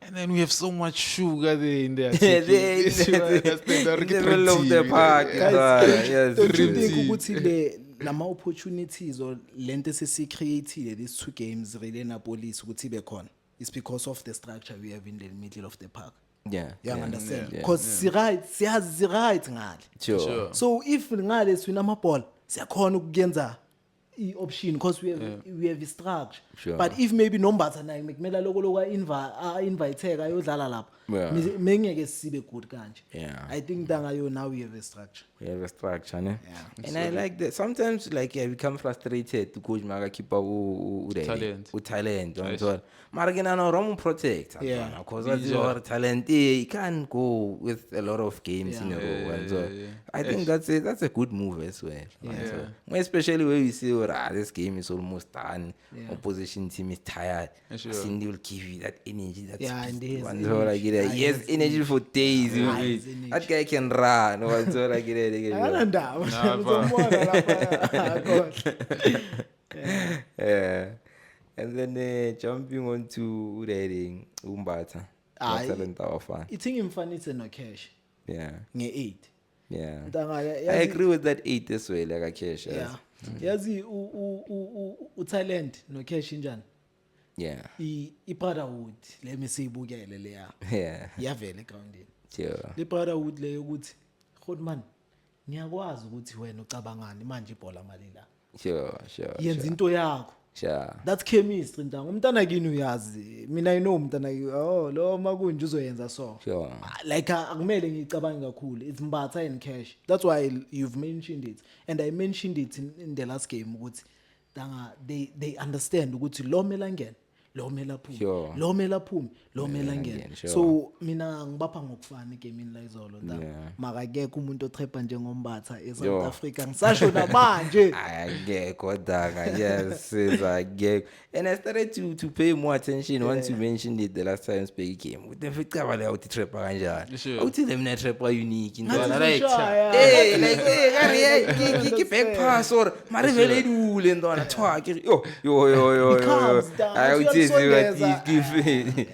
And then we have so much sugar there in there. In the middle of the park. Yes. Ukuthi lama opportunities or lento sesicreated these 2 games really na police ukuthi be khona. It's because of the structure we have in the middle of the park. You understand? Because siyazi right ngale. Sure. So if ngale swina amabhola siyakhona ukuyenza option because we have a structure. Sure. But if maybe Nombatha naye mekumela lokho invite ayodlala lapha. Yeah. Mengeke sibe good kanje. Yeah. I think dangayo now we have a structure. We have a structure, ne? Yeah. And I like that. Sometimes, like, I become frustrated to coach Maga keep up with talent. Nice. Maragina no Roman protect. Yeah. Because that's your talent. You can't go with a lot of games in a row. Yeah, And so yeah. I think that's a good move as well. And so, more especially where you see, this game is almost done. Yeah. Opposition team is tired. Sure. Cindy will give you that energy. That Yeah, speed. and he has And so, like, energy. he has energy for days. Yeah, he has energy. That guy can run. And so, like, Akalanda. yeah. And then jumping on to Reading, Umbatha. Aye. Talent awafana. Ithi ngimfanise no cash Yeah. nge8. Yeah. Ntanga I agree with that 8 as well, like a cash. Yeah. Yazi u talent no cash injani? Yeah. I brotherhood let me say ibukele leya. Yeah. Iyavela egroundini. Sure. Le brotherhood le ukuthi Godman ngiyakwazi ukuthi wena ucabangani manje ibhola mali la. Sure. Yenza into yakho. Sure. That's chemistry ntanga. Umntana kini uyazi. Mina I know umntana lo makunje uzoyenza so. Sure. Like akumele ngicabange kakhulu. It's Mbatha and cash. That's why you've mentioned it. And I mentioned it in the last game ukuthi danga they understand ukuthi lo mela ngene, lo mela phuma. Sure. Lo mela phuma, lo mela ngene. ngene, sure. So mina ngibapha ngokufana egamini la izolo Yeah. danga. Makakekho umuntu otrapha njengombatha Yo. eSouth Africa. Ngisasho namanje. Ageko daga, yes, ageko. And I started to pay more attention once you mentioned it the last time Speki came. With the fikabale out trap kanjani. Sure. Out them net trap unique in Ngathi like ushaya. hey like hey ki back pass or marivele dule ndona twake yo He comes down. I would Uthi say what uyalisondeza. he's giving.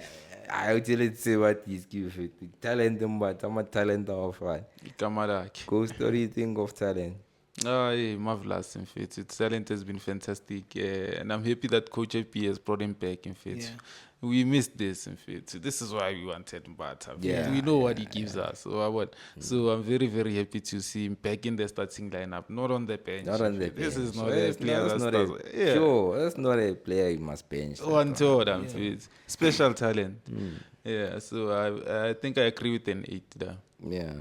I would let's say what he's giving. Talent but I'm a talent of fine. Igama lakhe. Go story think of talent. Marvelous in fact. Its talent has been fantastic, and I'm happy that Coach FP has brought him back. In fact, Yeah. we missed this. In fact, this is why we wanted Mbatha. Yeah, We know what he gives us. So I'm very, very happy to see him back in the starting lineup, not on the bench. Not on the This bench. is not That's a player that's that not starts. a, sure, that's not a player you must bench. One told I'm fit. Special talent. Yeah, so I think I agree with an 8 there. Yeah.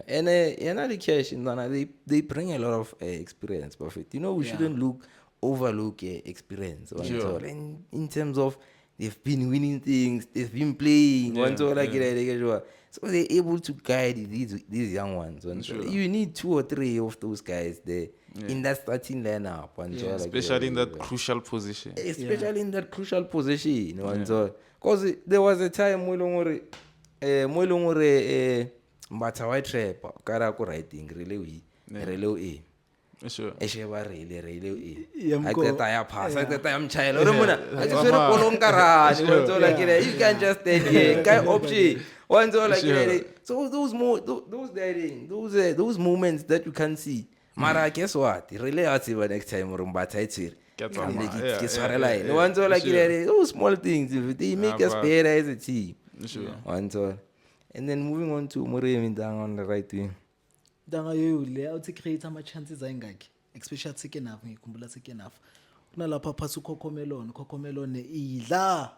And another cash in Ghana, they bring a lot of experience, Buffett. You know, we shouldn't overlook experience. Sure. In terms of they've been winning things, they've been playing. So they're able to guide these young ones. Sure. You need 2 or 3 of those guys there in that starting lineup. Especially in that crucial position. Especially in that crucial position. Because there was a time Mwilongore Mbatha white trap kara ku writing relay Sure. esheba relay Yamko. aketa ya pass aketa ya mchayela ore mona akesere kolong karani wanzo like you can just stand here guy option wanzo like so those moments that you can see mara guess what relay atsiba next time ore Mbatha itsiri wanzo like those small things they make us better as a team. Sure. Wanzo. And then moving on to Murray down on the right wing. Danga yule awuthi create ama chances ayingaki especially second half ngikhumbula second half kunalapha phasi ukhokhomelone idla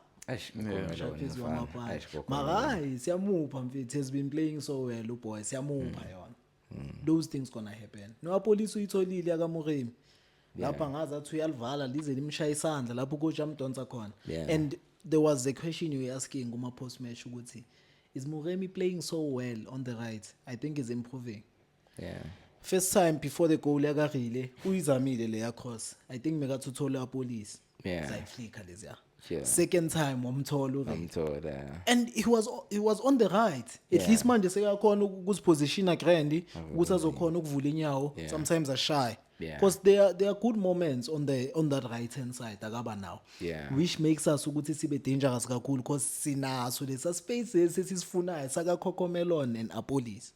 shaphizi wamapana makayi siyamupha mfethu has been playing so well uboy siyamupha yona those things gonna happen no police uyitholile akamuremi lapha ngazi athi uyalivala lize limshaya isandla lapho coach amdonsa khona and there was a question you were asking kuma post match ukuthi is Muremi playing so well on the right? I think he's improving. Yeah. First time before the goal yakarile uyizamile le cross. I think mekathola police. Yeah. Zayiflika leziya. Sure. Second time wamthola I'm told. and he was on the right. At least manje sekakhona ukuzipositiona grandi ukuthi azokhona ukuvula inyawo. Sometimes are shy. Because there are good moments on that right hand side akaba now. Which makes us ukuthi sibe dangerous kakhulu because sinaso lesa spaces esisifunayo saka Cocomelon and Apolis.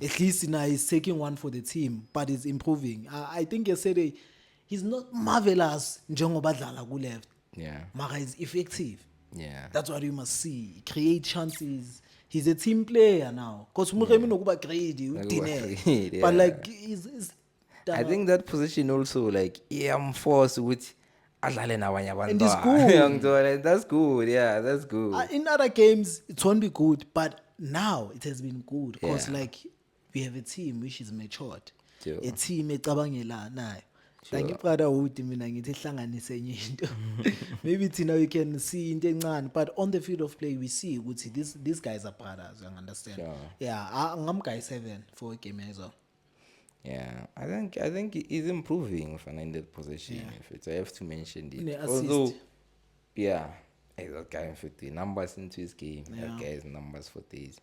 At least now he's taking one for the team but he's improving. I think yesterday he's not marvelous njengoba dlala ku left. Mara is effective. That's what you must see. Create chances. He's a team player now. Because Muremi nokuba greedy, udine. But like I think that position also like I'm forced with adlale nabanye And it's abantwana. good. Like, that's good. Yeah, that's good. In other games, it won't be good, but now it has been good because Yeah. like we have a team which is matured, Sure. a team ecabangela nayo. Sure. Ngicela ukuthi mina ngithi hlanganise enye into. Maybe now you can see into encane, but on the field of play we see ukuthi these guys are brothers, you understand? Sure. Yeah, I'm guy 7 for a game as well. Yeah, I think he's improving in that position. Yeah. If it's, I have to mention it. Ne-assist. Although, yeah, that guy with the numbers into his game. Yeah. That guy's numbers for days.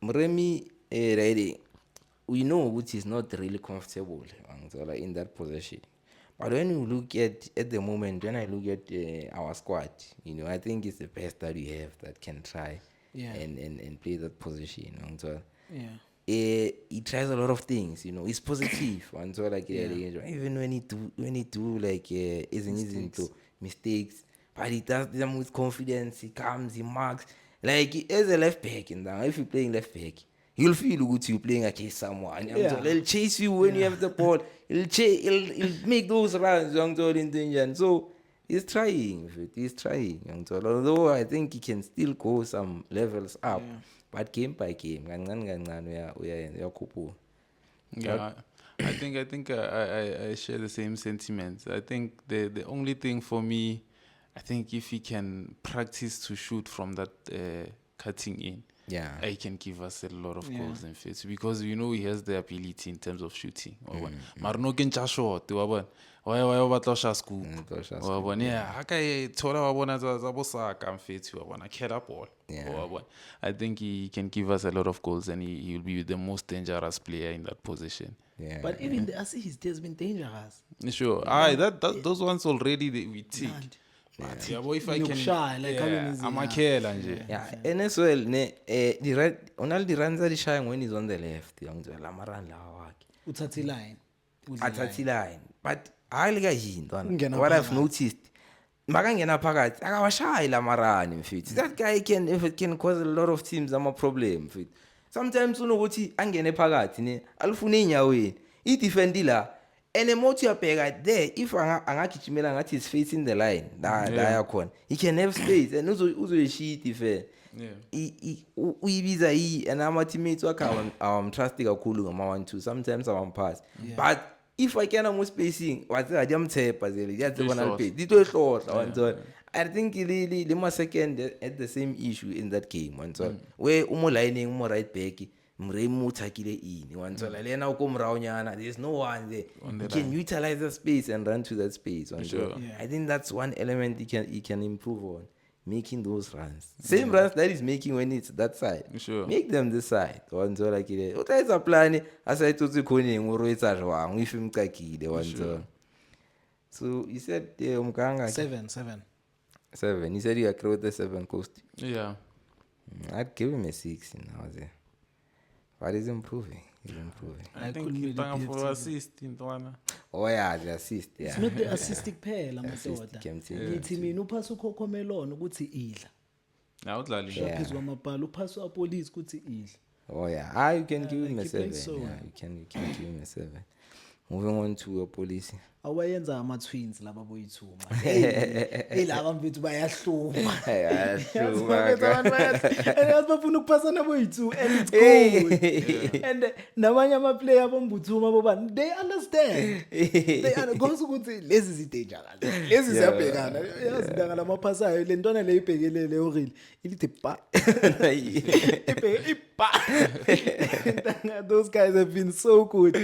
Mremi Ready, we know which is not really comfortable in that position. But when you look at the moment, when I look at our squad, I think it's the best that we have that can try Yeah. and play that position. So, Yeah. he tries a lot of things, he's positive. And so like even when he do like isn't mistakes, but he does them with confidence. He comes, he marks. Like as a left back, and if you're playing left back, you'll feel good you're playing against someone. Yeah. So he'll chase you when you have the ball. He'll make those runs. So he's trying. He's trying. Although I think he can still go some levels up. Yeah. But game by game, we are couple. Yeah, I think I share the same sentiments. I think the only thing for me, I think if he can practice to shoot from that cutting in, Yeah. he can give us a lot of goals and fits because he has the ability in terms of shooting. Marno can just shot. Why batla sha scoop? Wa bona yeah, ha ka thola wa bona tsa bosaka mfetsi wa bona kera ball. I think he can give us a lot of goals and he will be the most dangerous player in that position. Yeah. But even the assist has been dangerous. Sure. Those ones already we take. But yeah, boy, if I can Shy, like I'm a killer nje. Yeah, and as well, the right, only the runs are shine when he's on the left. Uthatha line. Athathi line. But I like Ungena what I've phakathi. noticed. Makangena phakathi akawashayi lamarani mfethu. That guy can cause a lot of teams a problem mfethu. Sometimes unokuthi angene phakathi ne alufuna inyaweni. I defend la and emothi uyabheka there if angagijimela ngathi is facing the line la yakhona. He can have space and uzoyishita defend. Yeah. Uyibiza and our teammates wakhe trusting kakhulu ngama 1-2 sometimes pass. But if I can almost spacing wathi ajamthepa zele yatsibona lipe dito ehlohla I think le ma second at the same issue in that game where lining right back Mremu uthakile ini wanzola lena ukomrawonyana there's no one there he can utilize the space and run to that space I think that's one element he can improve on, making those runs same runs that he's making when it's that side. Make them this side wanzola kile utayisa plan asayitutsi khona ngoroitsa jwang if imcakile wanzola. So you said umkanga 7 he said you agree with the 7 coast. Yeah. I'd give him a 6 now there. But he's improving. I think he's trying for assist in Twana. Oh yeah, the assist. Yeah. It's not the assistic kuphela madoda. Ngithi mina uphasa ukhokhomelona ukuthi idla. Now udlali. Phezulu kwamabhala uphasa apolice ukuthi idla. Oh yeah. You can give him a he 7. plays so Yeah, well. you can give him a 7. Moving on to police. Awayenza ama-twins laba boyithuma. Ilaba mfethu bayahluma. Yazi bafuna ukuphasana boyi-2 and it's good. And namanye ama-player bombuthuma bobani they understand. Because ukuthi lezi zi-dangerous. Lezi ziyabhekana. Yazi ndanga lamaphasayo le ntwana le ibhekelele orili. Ilithi pa. Those guys have been so good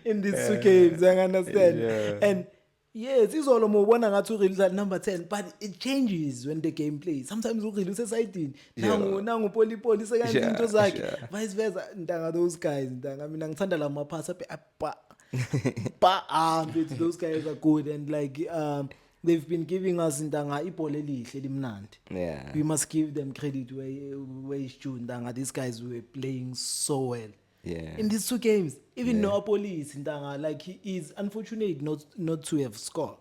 in these 2 games, I understand. And yes, izolo mobona ngathi uReal number 10 but it changes when the game plays. Sometimes uReal usesayidini nangu polipoli sekanje into zakhe vice versa ndanga those guys ndanga mina ngithanda la maphasa those guys are good and like they've been giving us ndanga ibhola elihle limnandi. Yeah. We must give them credit where is due ndanga these guys were playing so well. Yeah. In these 2 games, even no police ndanga like he is unfortunate not to have scored.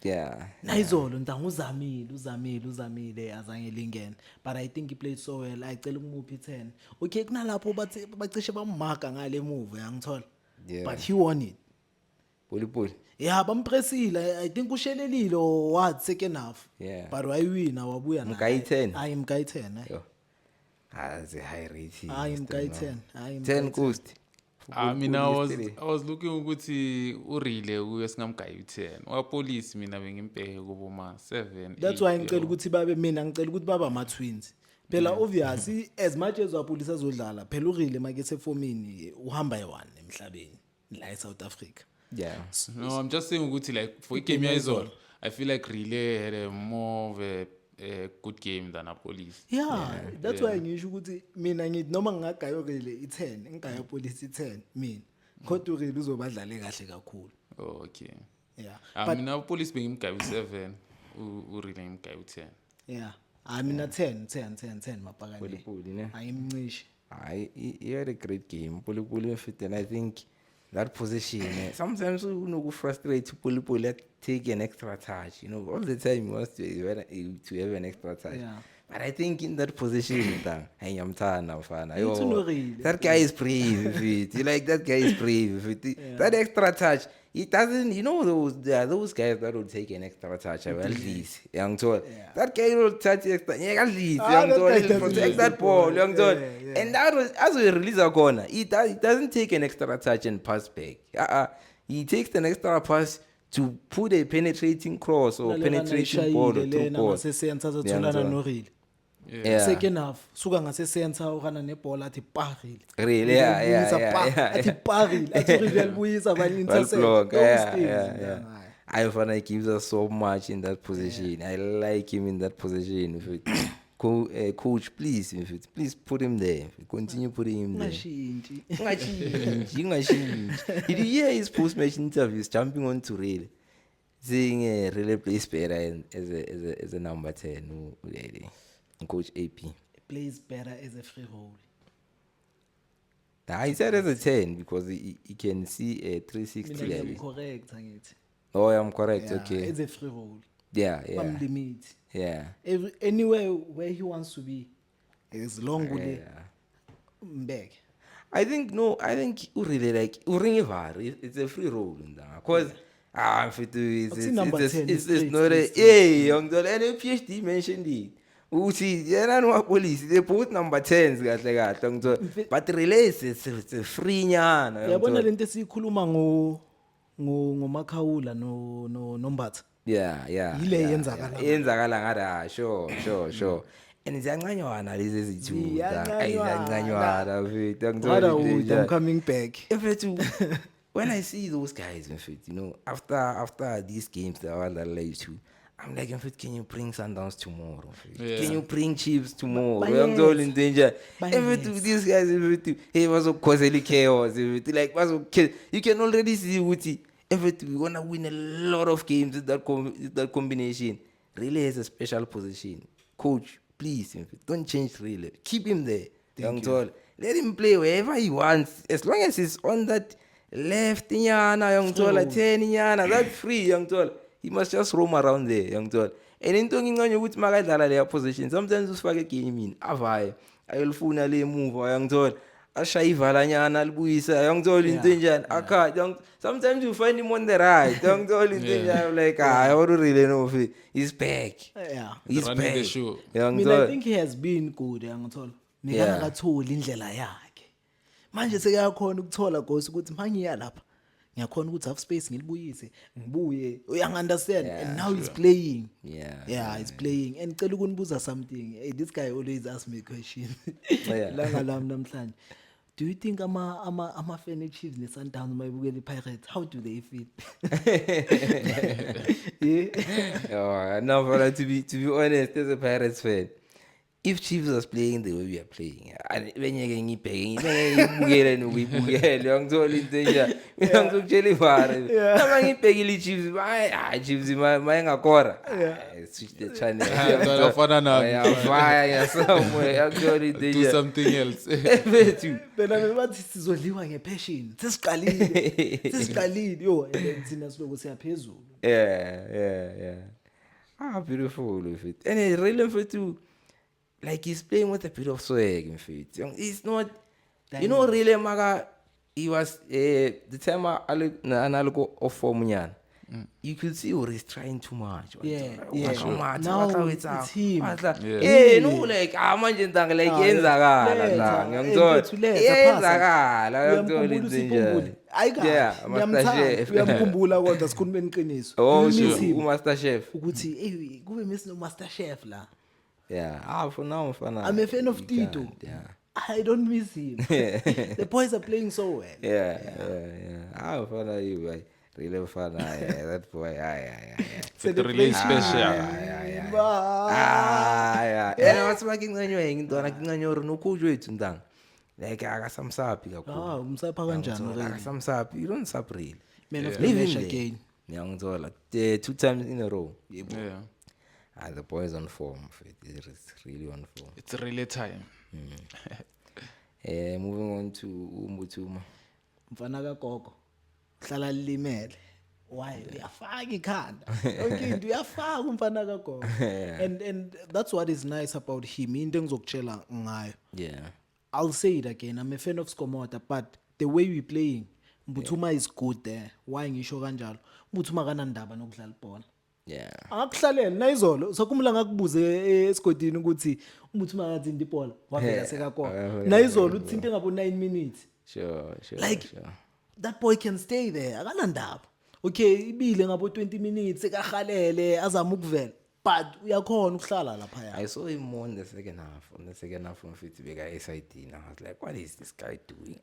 Yeah. Nayizolo ndanga uzamile azange lingene but I think he played so well. Ayicela ukumuphi 10. Okay kunalapho bathi bacishe bammarka ngale move yangithola. Yeah. but he won it. Puli. Yeah, bampressile. I think ushelelile or what second half. Yeah. But wayewina wabuya na. Mkayi 10. Hayi mkayi 10. Yo. That's a high rating. Hayi Mr. mkayi No. 10. Hayi 10 coast. I mean, I was looking ukuthi urile kuye singamgayi u10. Wapolice mina bengimbheke kubo ma 7. That's why ngicela ukuthi babe mina ngicela ukuthi baba ama twins. Phela obviously as much as wapolice azodlala, phela urile make sefomini uhamba yi1 emhlabeni la eSouth Africa. Yeah. No, I'm just saying ukuthi like for game yazol, I feel like Relay had a more of a good game than a police. Yeah, that's why ngisho ukuthi mina ngithi noma ngingagayo Relay i10, ngigayo police i10 mina. Kodwa urile uzobadlale kahle kakhulu. Oh, okay. Yeah. I mean, our police bengimbheke u7, urile ngimgayi u10. Yeah. I mean 10 mapakane. Puli ne. Ayimncishi. He had a great game. Puli fit, and I think that position, sometimes you frustrate Puli let take an extra touch. You know, all the time he wants to have an extra touch. Yeah. But I think in that position, I'm tired now, fan. It's no real. That guy is brave. You like that guy is brave. That extra touch, he doesn't. You know, there are those guys that will take an extra touch. At least, young told. That guy will touch extra. Yeah, at least, young told. He'll protect that ball, young told. And that was as we release a corner. He doesn't take an extra touch and pass back. He takes an extra pass to put a penetrating cross or penetrating ball or two balls. Yeah. Second half suka ngase center ukana nebhola athi paril. Really, yeah. Athi paril, athi rival buyisa bani intercept. Yeah. Ivan gives us so much in that position. I like him in that position. Coach, please put him there. Continue putting him there. Did you hear his post-match interviews jumping on to Relay, saying Relay plays better as a number 10? Coach AP plays better as a free role. Nah, he said as a 10 because he can see a 360 level. I'm correct, angithi. Oh, I'm correct. Yeah, okay. As a free role. Yeah. Limit. Yeah. Anywhere where he wants to be, as long as back. I think you really like it's a free role in that because it's not a young and a PhD mentioned it. Uthi yena no police they put number 10s kahle kahle but relays it's a free nyana yabona lento esikhuluma ngoMakhawula no Nombatha. Yeah Ile yenzakala ngada sure and ziyancanywana lezi zithu ayincanywana mfethu I'm coming back mfethu when I see those guys mfethu, you know, after these games that are like too, I'm like, can you bring Sundowns tomorrow? Yeah. Can you bring Chiefs tomorrow? I'm all in danger. These guys, hey, was so causally chaos. Like, you can already see Wuti. We're gonna win a lot of games with that combination. Relay has a special position. Coach, please, don't change Relay. Keep him there. Let him play wherever he wants. As long as he's on that left, young tall, 10, that's free, young tall. He must just roam around there, young tall. And in talking on you with Magadala their position, sometimes you forget game in. Avai, I will phone a move, young tall. Ashaiva nyana albuisa, young tall in danger. Young. Sometimes you find him on the right, young tall in danger. I'm like, I don't really know if he's back. Yeah, he's back. I think he has been good, young tall. Mika ngatholi indlela yakhe. Manje sekayakhona ukuthola gosi ukuthi mangiya lapha. Ngiyakhona ukuthi half space ngilibuyise ngibuye understand and now he's playing he's playing and cela ukunibuza something. Hey, this guy always asks me a question langa lam namhlanje. Do you think ama fan Chiefs ne Sundowns mayibukela iPirates, how do they feel? No, but to be honest, as a Pirates fan, if Chiefs was playing the way we are playing, when you're getting paying, we young Chiefs, my Cora. Switch the channel. Do something else. Then I remember sizodliwa ngepassion. Sesiqalile yo and thina siloku siyaphezulu. Yeah. Beautiful with it. And it's really for to like he's playing with a bit of swag in fact. It's not, you know, really maga he was the time analog of form you could see he's trying too much. Now it's him. No, like manje ntanga like yenzakala la ngiyangithola uyamkhumbula uSiphumbuli hayi kahle uyamkhumbula kodwa sikhulumeni iqiniso uMaster Chef ukuthi kube miss no Master Chef la for now mfana I'm a fan of Tito. I don't miss him. The boys are playing so well. Mfana you really fun that boy It's really special. What's making anyway ngidona nginganyoro nokhujwe ethu ntanga like akasamsapi kakhulu umsapha kanjani akasamsapi you don't sap really man of the match again ngiyangithola 2 times in a row the boys on form it's really on form it's really time. Moving on to Umbuthuma mfana kagogo hlala limele why uyafaka ikhanda yonke into uyafaka umfana kagogo and that's what is nice about him into engizokutshela ngayo I'll say it again I'm a fan of Skomota but the way we playing Mbuthuma is good there why ngisho kanjalo Mbuthuma kanandaba nokudlala ibhola akakuhlalela nayizolo sokumla ngakubuze esigodini ukuthi Mbuthuma akathinta ibhola wavela sekagogo nayizolo uthinta ngabo 9 minutes sure that boy can stay there akanandaba okay ibile ngabo 20 minutes ekahalele azama ukuvela but uyakhona ukuhlala lapha ya I saw him more in the second half mfethu beka SID and I was like what is this guy doing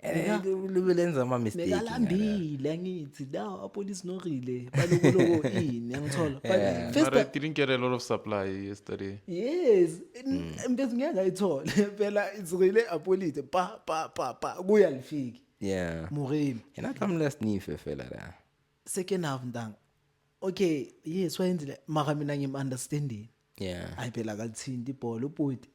ulenza ama mistake ngalambile ngithi la apolice norile balokuloko ini ngithola but first I didn't get a lot of supply yesterday. Yes mfethu ngiyayithola phela izrile apolice pa kuya lifiki Moremi yena kamla sniff fela la second half ndanga okay yes wayenzile mara mina ngim understanding ayiphela kalithindi ibhola ubhuti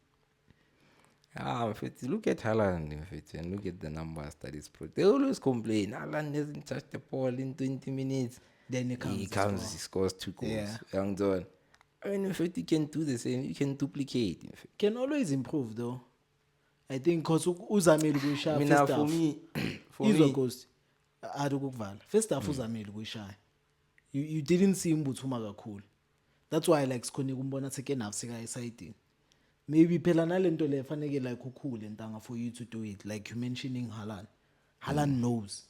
mfethu look at Haaland mfethu and look at the numbers that is pro they always complain Haaland doesn't touch the ball in 20 minutes then he comes he scores 2 goals young John I mean mfethu you can do the same you can duplicate can always improve though I think cause uzamile ukuyishaya first half for me ghost ukukuvala first half uzamile ukuyishaya you didn't see Mbuthuma kakhulu that's why I like sikhona ukumbona second half sika side maybe phela nalento le faneke like ukhule ntanga for you to do it like you mentioning Haaland knows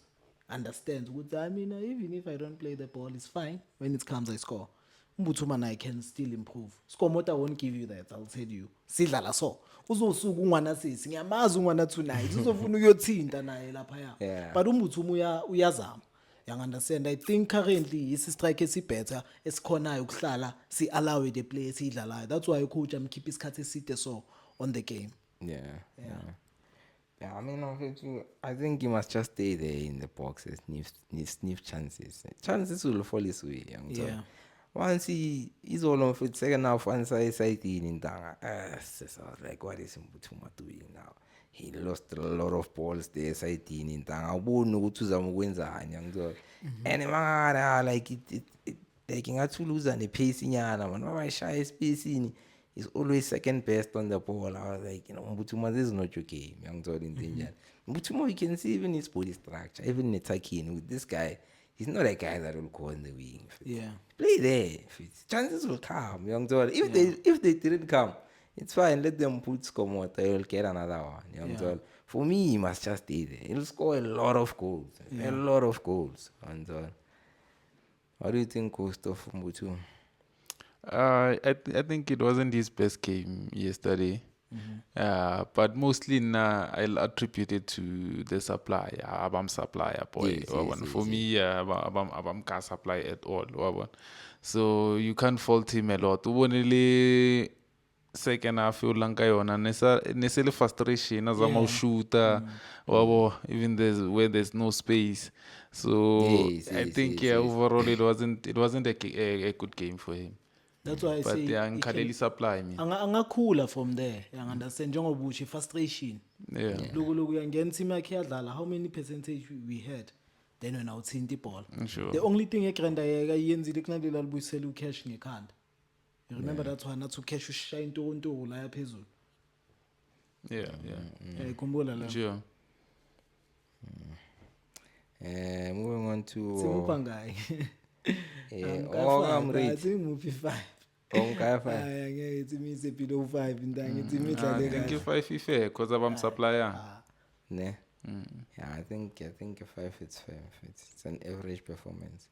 understands ukuthi I mean even if I don't play the ball it's fine when it comes I score Mbuthuma and I can still improve Skomota won't give you that I'll tell you sidlala so uzosuka ungwana sisi ngiyamazi ungwana tonight uzofuna ukuyothinta naye lapha ya but Mbuthuma uyazama you understand I think currently is strike esibetter esikhonayo ukuhlala si allow the players idlalayo that's why coach am keep isikhathi eside so on the game I mean I think he must just stay there in the box sniff chances will fall his way once he's all on for second half once I side in Ntanga I was like what is Mbuthuma doing now he lost a lot of balls there side in Ntanga ubona ukuthi uzama ukwenzani ngizwa and mara like it taking a to lose and pace nyana man bayishaya space is always second best on the ball I was like Mbuthuma this is not your game ngizwa into njani Mbuthuma you can see even his body structure even attacking with this guy he's not a guy that will go in the wing play there chances will come if they didn't come it's fine let them put Skomota they'll get another one for me he must just stay there he'll score a lot of goals and what do you think Coast of Mbuthuma? I think it wasn't his best game yesterday. But mostly I'll attribute it to the supply abam supplier boy for me abam ka supply at all so you can't fault him a lot ubonile second half ulanka yona nesele frustration azama ushuta even where there's no space so I think overall it wasn't a good game for him. That's why I say ngikhaleli supply mina angakhula from there you understand njengoba uthi frustration loku uyangena team yakhe yadlala how many percentage we had then when awuthinta ibhola the only thing egranda yeka yenzile kunalela libuyisela ucash ngekhanda you remember that one nathi ucash ushaya intokonto la yaphezulu khumbula la Moving on to simupha ngayi Amrate. simuphi 5 Onka 5. hayi angeke ithi mise below 5 intanga ithi I midlale think kahle if fair because I'm supplier. Ne? Yeah, I think a 5 it's fair. It's an average performance.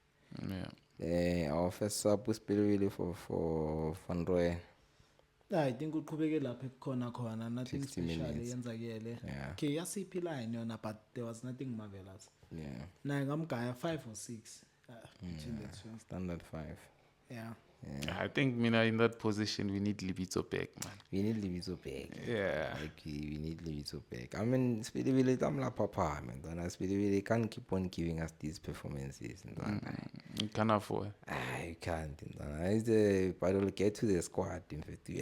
Yeah. Our first sub was really for Van Rooyen. I think uqhubeke lapha ekukhona nothing 60 special minutes. yenzakele Yeah. okay yasiphi line yona but there was nothing marvelous Yeah. naye ngamgaya 5 or 6 between the two Standard 5. yeah I think Mina in that position we need Libito back, man. We need Libito back. Yeah. Like we need Libito back. I mean, Speedy I'm la papa, man. And Speedy can't keep on giving us these performances. You can afford. You can't. But we'll get to the squad. In fact, you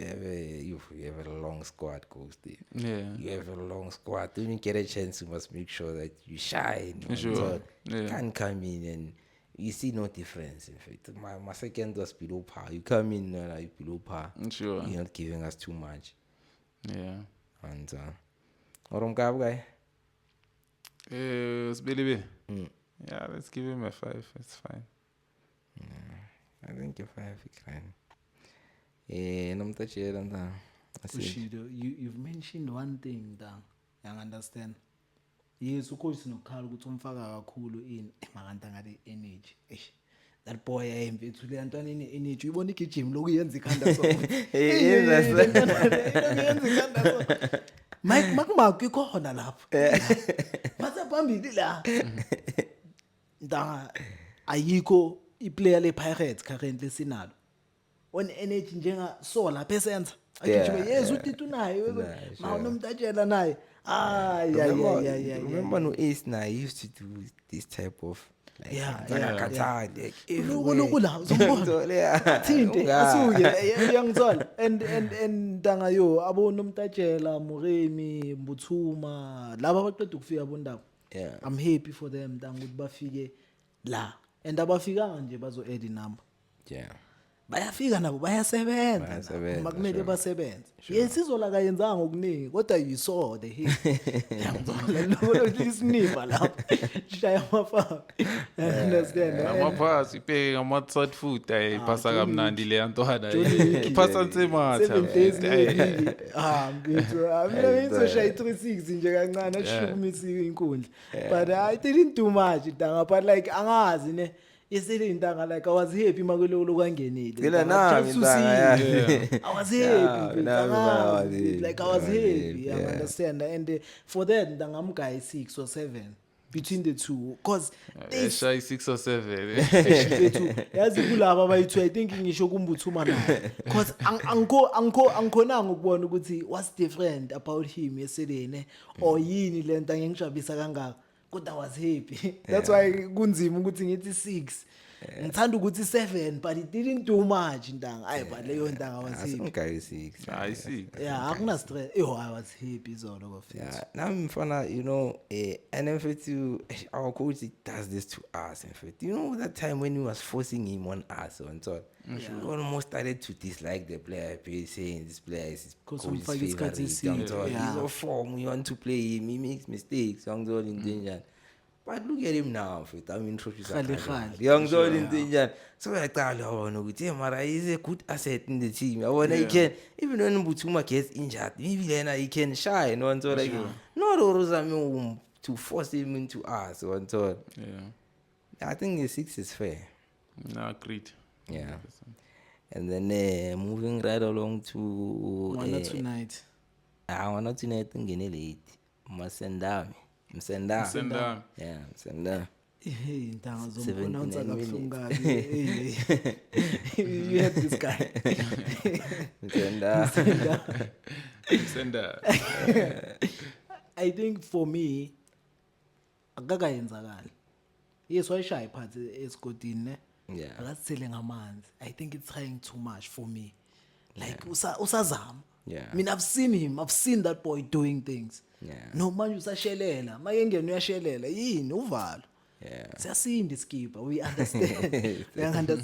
have a long squad, Coach. Yeah. You have a long squad. When you get a chance, you must make sure that you shine. Sure. So Yeah. you can't come in and you see no difference. In fact, my second was below par. You come in like below par. Sure. You're not giving us too much. Yeah. And Orom guy. Sbelibe. Yeah, let's give him a 5. It's fine. I think a 5 is fine. Nomtachela and Bushido, you've mentioned one thing dang I understand yes ukhosi sinokukhala ukuthi umfaka kakhulu in emakanta ngale energy that boy ayemfethu le ntwana ine energy uyibona igijimi lokuyenza ikhanda so yenza ikhanda so Mike makumakho ikhona lapho mase phambili la ndanga ayikho iplayer le Pirates currently sinalo on energy njenga so lapha esenza agijime yes uTitu naye mawunomtatshela naye yeah. Remember no Ace now used to do this type of like loku la uzombona thinte asuke uyangithola and ntanga yo abonomtatshela Muremi Mbuthuma laba baqeda ukufika bondaba I'm happy for them ntanga ukuthi bafike la and abafikanga nje bazo add number bayafika nabo bayasebenza makumele basebenze yesizola kayenzanga okuningi kodwa you saw the hit yangizona lo isiniva lapho shaya amafa understand Amaphasi ipheke ngama-third food ayiphasa kamnandi le yantwana iphasa nsematha 7 days mina ngizoshaya 36 nje kancane ashukumisa inkundla but I didn't do much danga but like angazi ne yesele intanga like I was happy makulolo kwangenile I was happy like I was happy you understand and for that ndangamguy 6 or 7 between the two cause shy 6 or 7 yazi kulaba abayithu I think ngisho kumbuthuma naye cause angikhonanga ukubona ukuthi what's different about him yesterday ne or yini lento ngengijabulisa kangaka kodwa I was happy that's why kunzima ukuthi ngithi 6 ngithanda ukuthi 7 but it didn't do much ntanga but leyo ntanga was happy guy 6 I see. yeah akuna stress I was happy zolo bafethu now mfana and in fact our coach does this to us in fact that time when he was forcing him on us and so we almost started to dislike the player saying this player is coach's favorite he's a form we want to play him he makes mistakes young Zol in danger. But look at him now, I'm introduced young Zol in danger. So I tell you, Mara is a good asset in the team. I want he can even when Mbuthuma gets injured, maybe then he can shine on so like not always to force him into us on so. I think the 6 is fair. No, agreed. Yeah. And then moving right along to one tonight. One tonight ngene late. Msendami. Yeah, Msendami. Hey, ntanga zombonanza kabuhlungu kabi. You had this guy. Sender. I think for me akakayenzakala. Yes wayishaya phansi esigodini ne. Yeah. Akasithele ngamanzi. I think it's trying too much for me. Like usazama. Yeah. I mean I've seen that boy doing things. Yeah. No manje usashelela mayengena uyashelela yini uvalo siyasinda iskipper we understand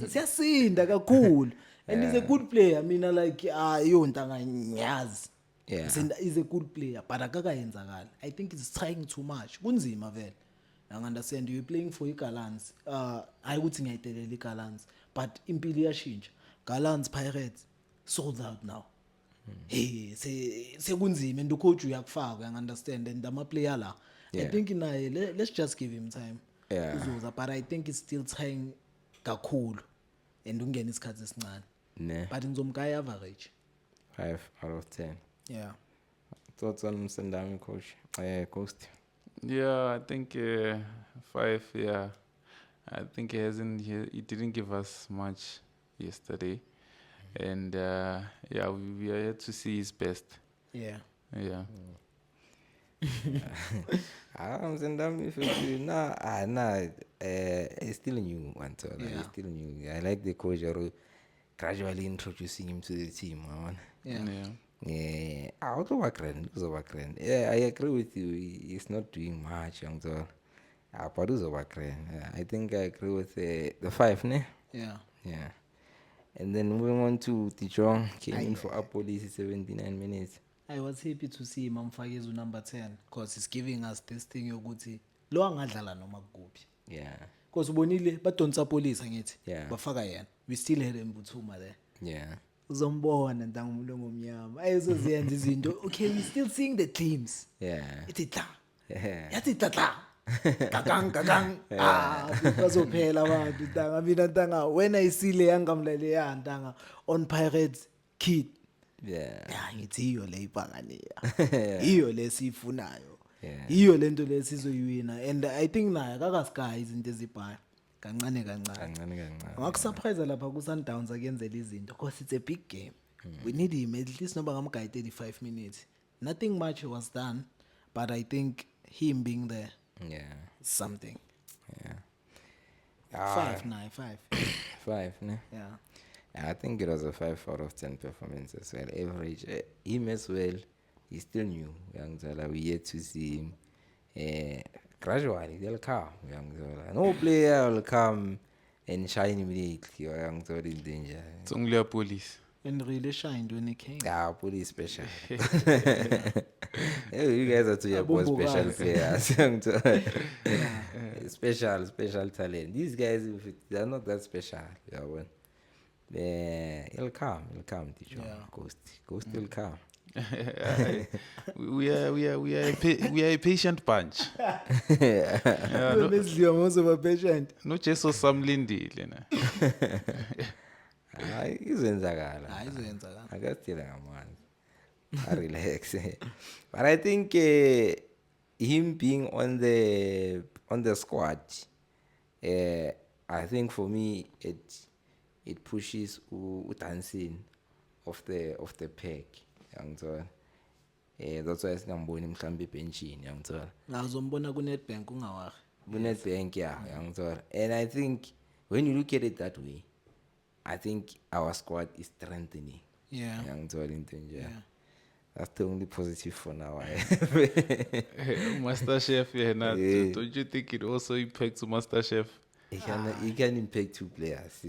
siyasinda kakhulu and he's a good player mina like yontanga nyazi he's a good player but akakayenzakala I think he's trying too much kunzima vele understand you're playing for iGalants hayi ukuthi ngiyayidelela iGalants but impilo iyashintsha Galants Pirates sold out now hey sekunzima and ucoach uyakufaka understand and ama player la I think naye let's just give him time uzoza but I think it's still trying kakhulu and ungena isikhathi esincane but ngizomgaya average 5 out of 10 thoughts on Msendami coach Ghost Yeah, I think 5. Yeah, I think he didn't give us much yesterday, and yeah, we are yet to see his best. Yeah. Msendami he's still new one so he's still new. I like the coach gradually introducing him to the team. Yeah, I agree with you. He's not doing much, but I think I agree with the 5, ne? Yeah. And then moving on to Tichong, came in for Police 79 minutes. I was happy to see him amfake number 10 because he's giving us this thing yokuthi lo angadlala noma kuphi. Yeah. Because ubonile badonsa Police ngithi bafaka yena. We still had Mbuthuma there. Yeah. Uzombona ntangumuntu ngomnyama ayizoziyenza izinto okay we still seeing the teams ithi tla yathi tla gagang bazophela abantu ntanga mina ntanga when I see le yangamlele ya ntanga on Pirates kid ngithi iyo le ibhangania iyo lesifunayo iyo lento lesizoyiwina and I think naye akasky izinto ezibhaya kancane ngakusurprise lapha ku Sundowns akenzela izinto because it's a big game we need him at least noba ngamguide 35 minutes nothing much was done but I think him being there something 5 ne? I think it was a 5 out of 10 performance as well. Average him as well. He's still new. We yet to see him. Gradually, they'll come. No player will come and shine immediately. In danger. It's only a Police. And really shined when he came. Police special. You guys are two special players. Special talent. These guys, they're not that special. He'll come, teacher. Ghost will come. we are a patient bunch. No just samlindile na. Izenzakala. Akastila ngamanzi. I relax. But I think him being on the squad, I think for me it pushes uDancing of the pack. That's why singamboni mhlambi benchini yangithola ngazombona ku Nedbank ungawari Nedbank and I think when you look at it that way I think our squad is strengthening yangithola into nje that's the only positive for now. Master Chef don't you think it also impacts Master Chef? He can impact 2 players.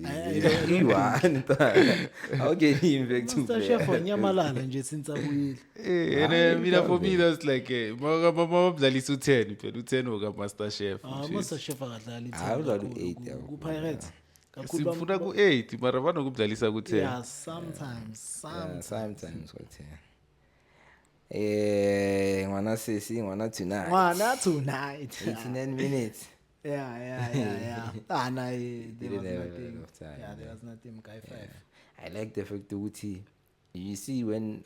How can he impact 2 players? Chef onyamalala nje since abuyile. And for me that's like mabadlalisa u10 phela u10 oka Master Chef. Master Chef akadlali 8 ku Pirates. Sifuna ku 8 mara banokudlalisa ku10. Yeah, sometimes what ngwana tonight 89 minutes. Yeah. There was nothing. Guy 5. I like the fact that you see when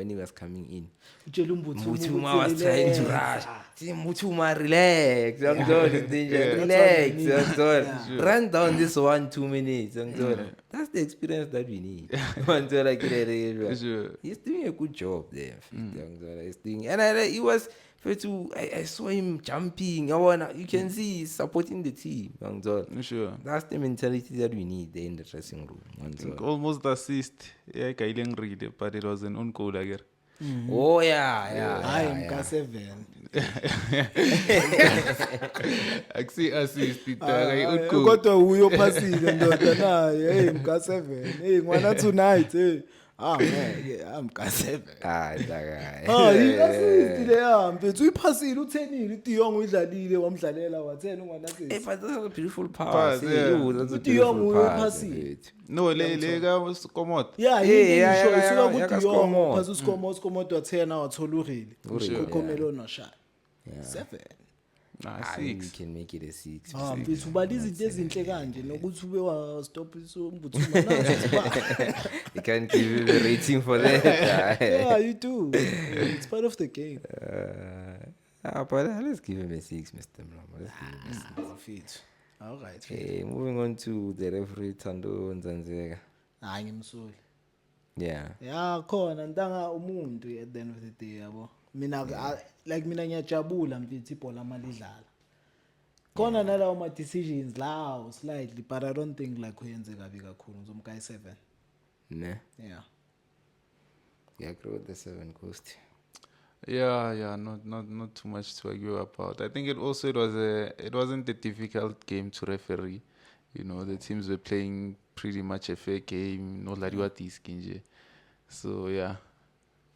he was coming in, Mbuthuma was trying to rush. See Mbuthuma, relax. Relax. Run down this 1-2 minutes. That's the experience that we need. He's doing a good job there. He's doing, and he was. I saw him jumping. You can see he's supporting the team. Sure. That's the mentality that we need there in the dressing room. Almost assist. Yeah, but it was an own goal again. Oh yeah. I am K7. Actually assist. Kodwa uyo phasile ndoda naye. Hey K7. Hey ngwana tonight. Hey. ngeke amka7. Like, Yinasist le mfethu uyiphasile u10 uDiyong uyidlalile wamdlalela wa10 unganassist. but that's a beautiful Pass, pass. yeah. That's a uDiyong beautiful pass. uyiphasile. mfethu. No, le ka Komot. Yeah, Yeah, yinto yeah, ngisho yeah, isuka yeah, kuDiyong Skomot. phasa uSkomot wa10 wathola uReli. uReli, Ukhomelo noshaya. Yeah. 7. Nah, You 6. can make it a 6. Mfethu ubala izinto ezinhle kanje nokuthi ube wa stop isombuthuma nazo. You can give you the rating for that. Yeah, you do. It's part of the game. But let's give him a 6, Mr. Mlamo. Let's give him a 6. Mfethu. All right. Okay, moving on to the referee Thando Nzanzeka. Hayi ngimsoli. Yeah. Ya khona ntanga umuntu at the end of the day yabo. Mina like mina ngiyajabula mfethu ibhola amalidlala. Khona nalawo ma decisions lawo slightly but I don't think like kuyenze kabi kakhulu ngizomka 7. Ne? Yeah. Yeah, I agree with the 7 Coast. Yeah, not too much to argue about. I think it wasn't a difficult game to referee. You know, the teams were playing pretty much a fair game. No lariwati skinje. So yeah,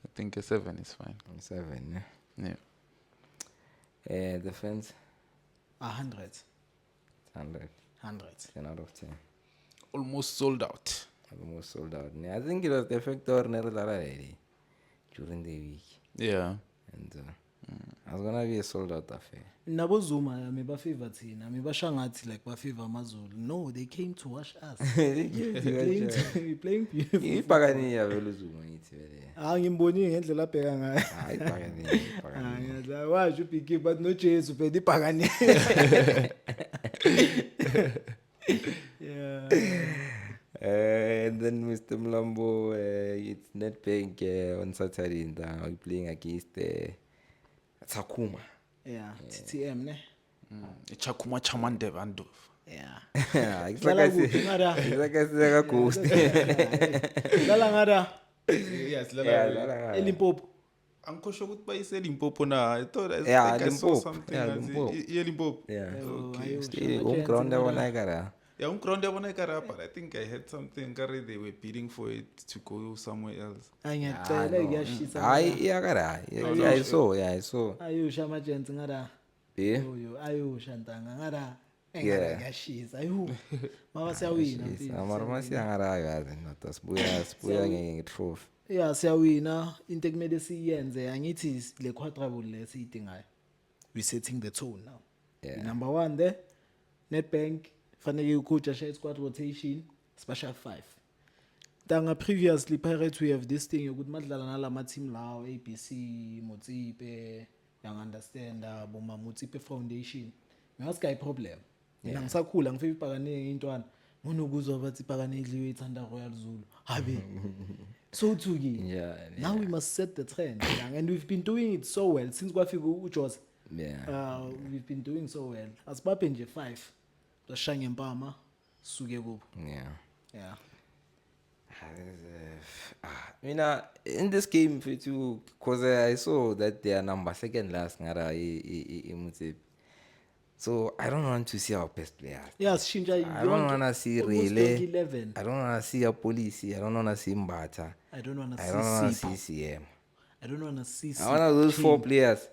I think a 7 is fine. 7, Yeah. Defense 100. 100. 10 out of 10. Almost sold out. Almost sold out. Yeah, I think it was the factor during the week. Yeah. And I was gonna be a sold out affair. Nabo Zuma me ba favor thina me basha ngathi like ba favor amaZulu. No, they came to watch us. We playing beautiful. Ipakaniya vele uZuma ngithi vele. Ngimbonile ngendlela abheka ngayo. Hayi ipakaniya. Ngiyadla washo big but no Jesu phela ibhakani. Yeah. And then Mr. Mlambo, it's Nedbank on Saturday. We're playing against Takuma. Yeah, TTM ne. Chakuma Chamande Vandov. Yeah. It's like I said, a ghost. Lala ngada Yes, eLimpopo. Uncle Shogut by said Limpopo na. I thought I Yeah, saw Limpopo. something. Yeah, Limpopo. Limpopo. Yeah. Okay. Stay home ground there when I got her. Yeah, but I think I heard something. They were bidding for it to go somewhere else. Ngiyacela ngiyashisa. Yeah, I saw. Ayusha amagents ngada. Yeah. Yo ayusha ntanga ngada. Yeah. Ngiyashisa. Ayu. Mama siyawina mfethu. Amarmasi angarayo yazi not sibuya nge-trophy. Yeah, siyawina into ekumele siyenze angithi le quadruple lesiyidingayo. We setting the tone now. Yeah. Number 1 there. Nedbank fanele ucoach share squad rotation special 5. Tanga previously Pirates we have this thing yokuthi madlala nalama team lawo ABC Motsipe yang understand boma Motsipe Foundation. Ngiyasika problem. Mina ngisakhula ngifika ibhakane intwana ngonokuzwa bathi ibhakane idliwe ithanda Royal Zulu. Habe. So Tugi. Yeah. Now we must set the trend. And we've been doing it so well since kwafika uJozi. Yeah. We've been doing so well. Asibaphe nje 5. Dashanga empama suke kubo. Yeah. Mina in this game too, because I saw that they are number second last ngara Motsipe. So I don't want to see our best players. Yes, Shinja. I don't want to see Relay. 11. I don't want to see a police. I don't want to see Mbata. I don't want to I don't want to see see CM. I don't want to see I want those 4 players.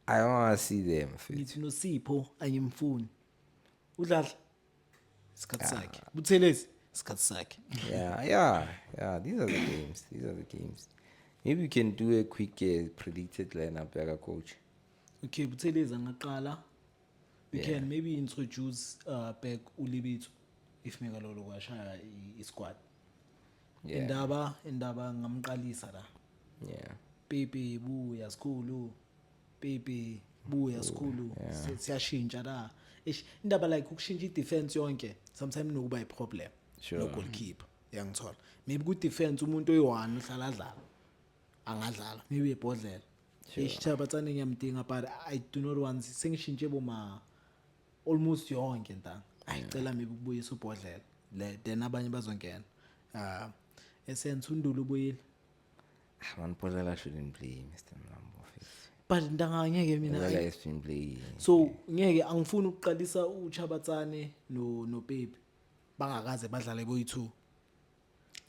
I want to see them. Ngithi no Sipho ayimfuni. Udlala isikhathi sakhe. Buthelezi isikhathi sakhe. Yeah. These are the games. Maybe we can do a quick predicted lineup like a coach. Okay, Buthelezi angaqala. We can maybe introduce back Ulibithu if megalolo kwashaya isquad. Indaba ngamqalisa la. Yeah. Pepe buya sikhulu. Pepe buya sikhulu. Siyashintsha la. Indaba like ukushintsha idefense yonke sometimes nokuba i problem. No goalkeeper. Yangithola. Maybe ku defense umuntu oyi1 uhlala adlala. Angadlala. Maybe ebhodlela. Ishabatsane ngiyamdinga but I do not want sengishintshe boma almost yonke ntanga. Ayicela maybe ukubuyisa ubhodlela. Le then abanye bazongena. Essence uNdulu ubuyile. Manpolela shouldn't play, Mr. Mlambo. But ntanga ngeke mina. Manpolela shouldn't play. So ngeke angifuni ukuqalisa uChabatsane no Pepe bangakaze badlale boyi2.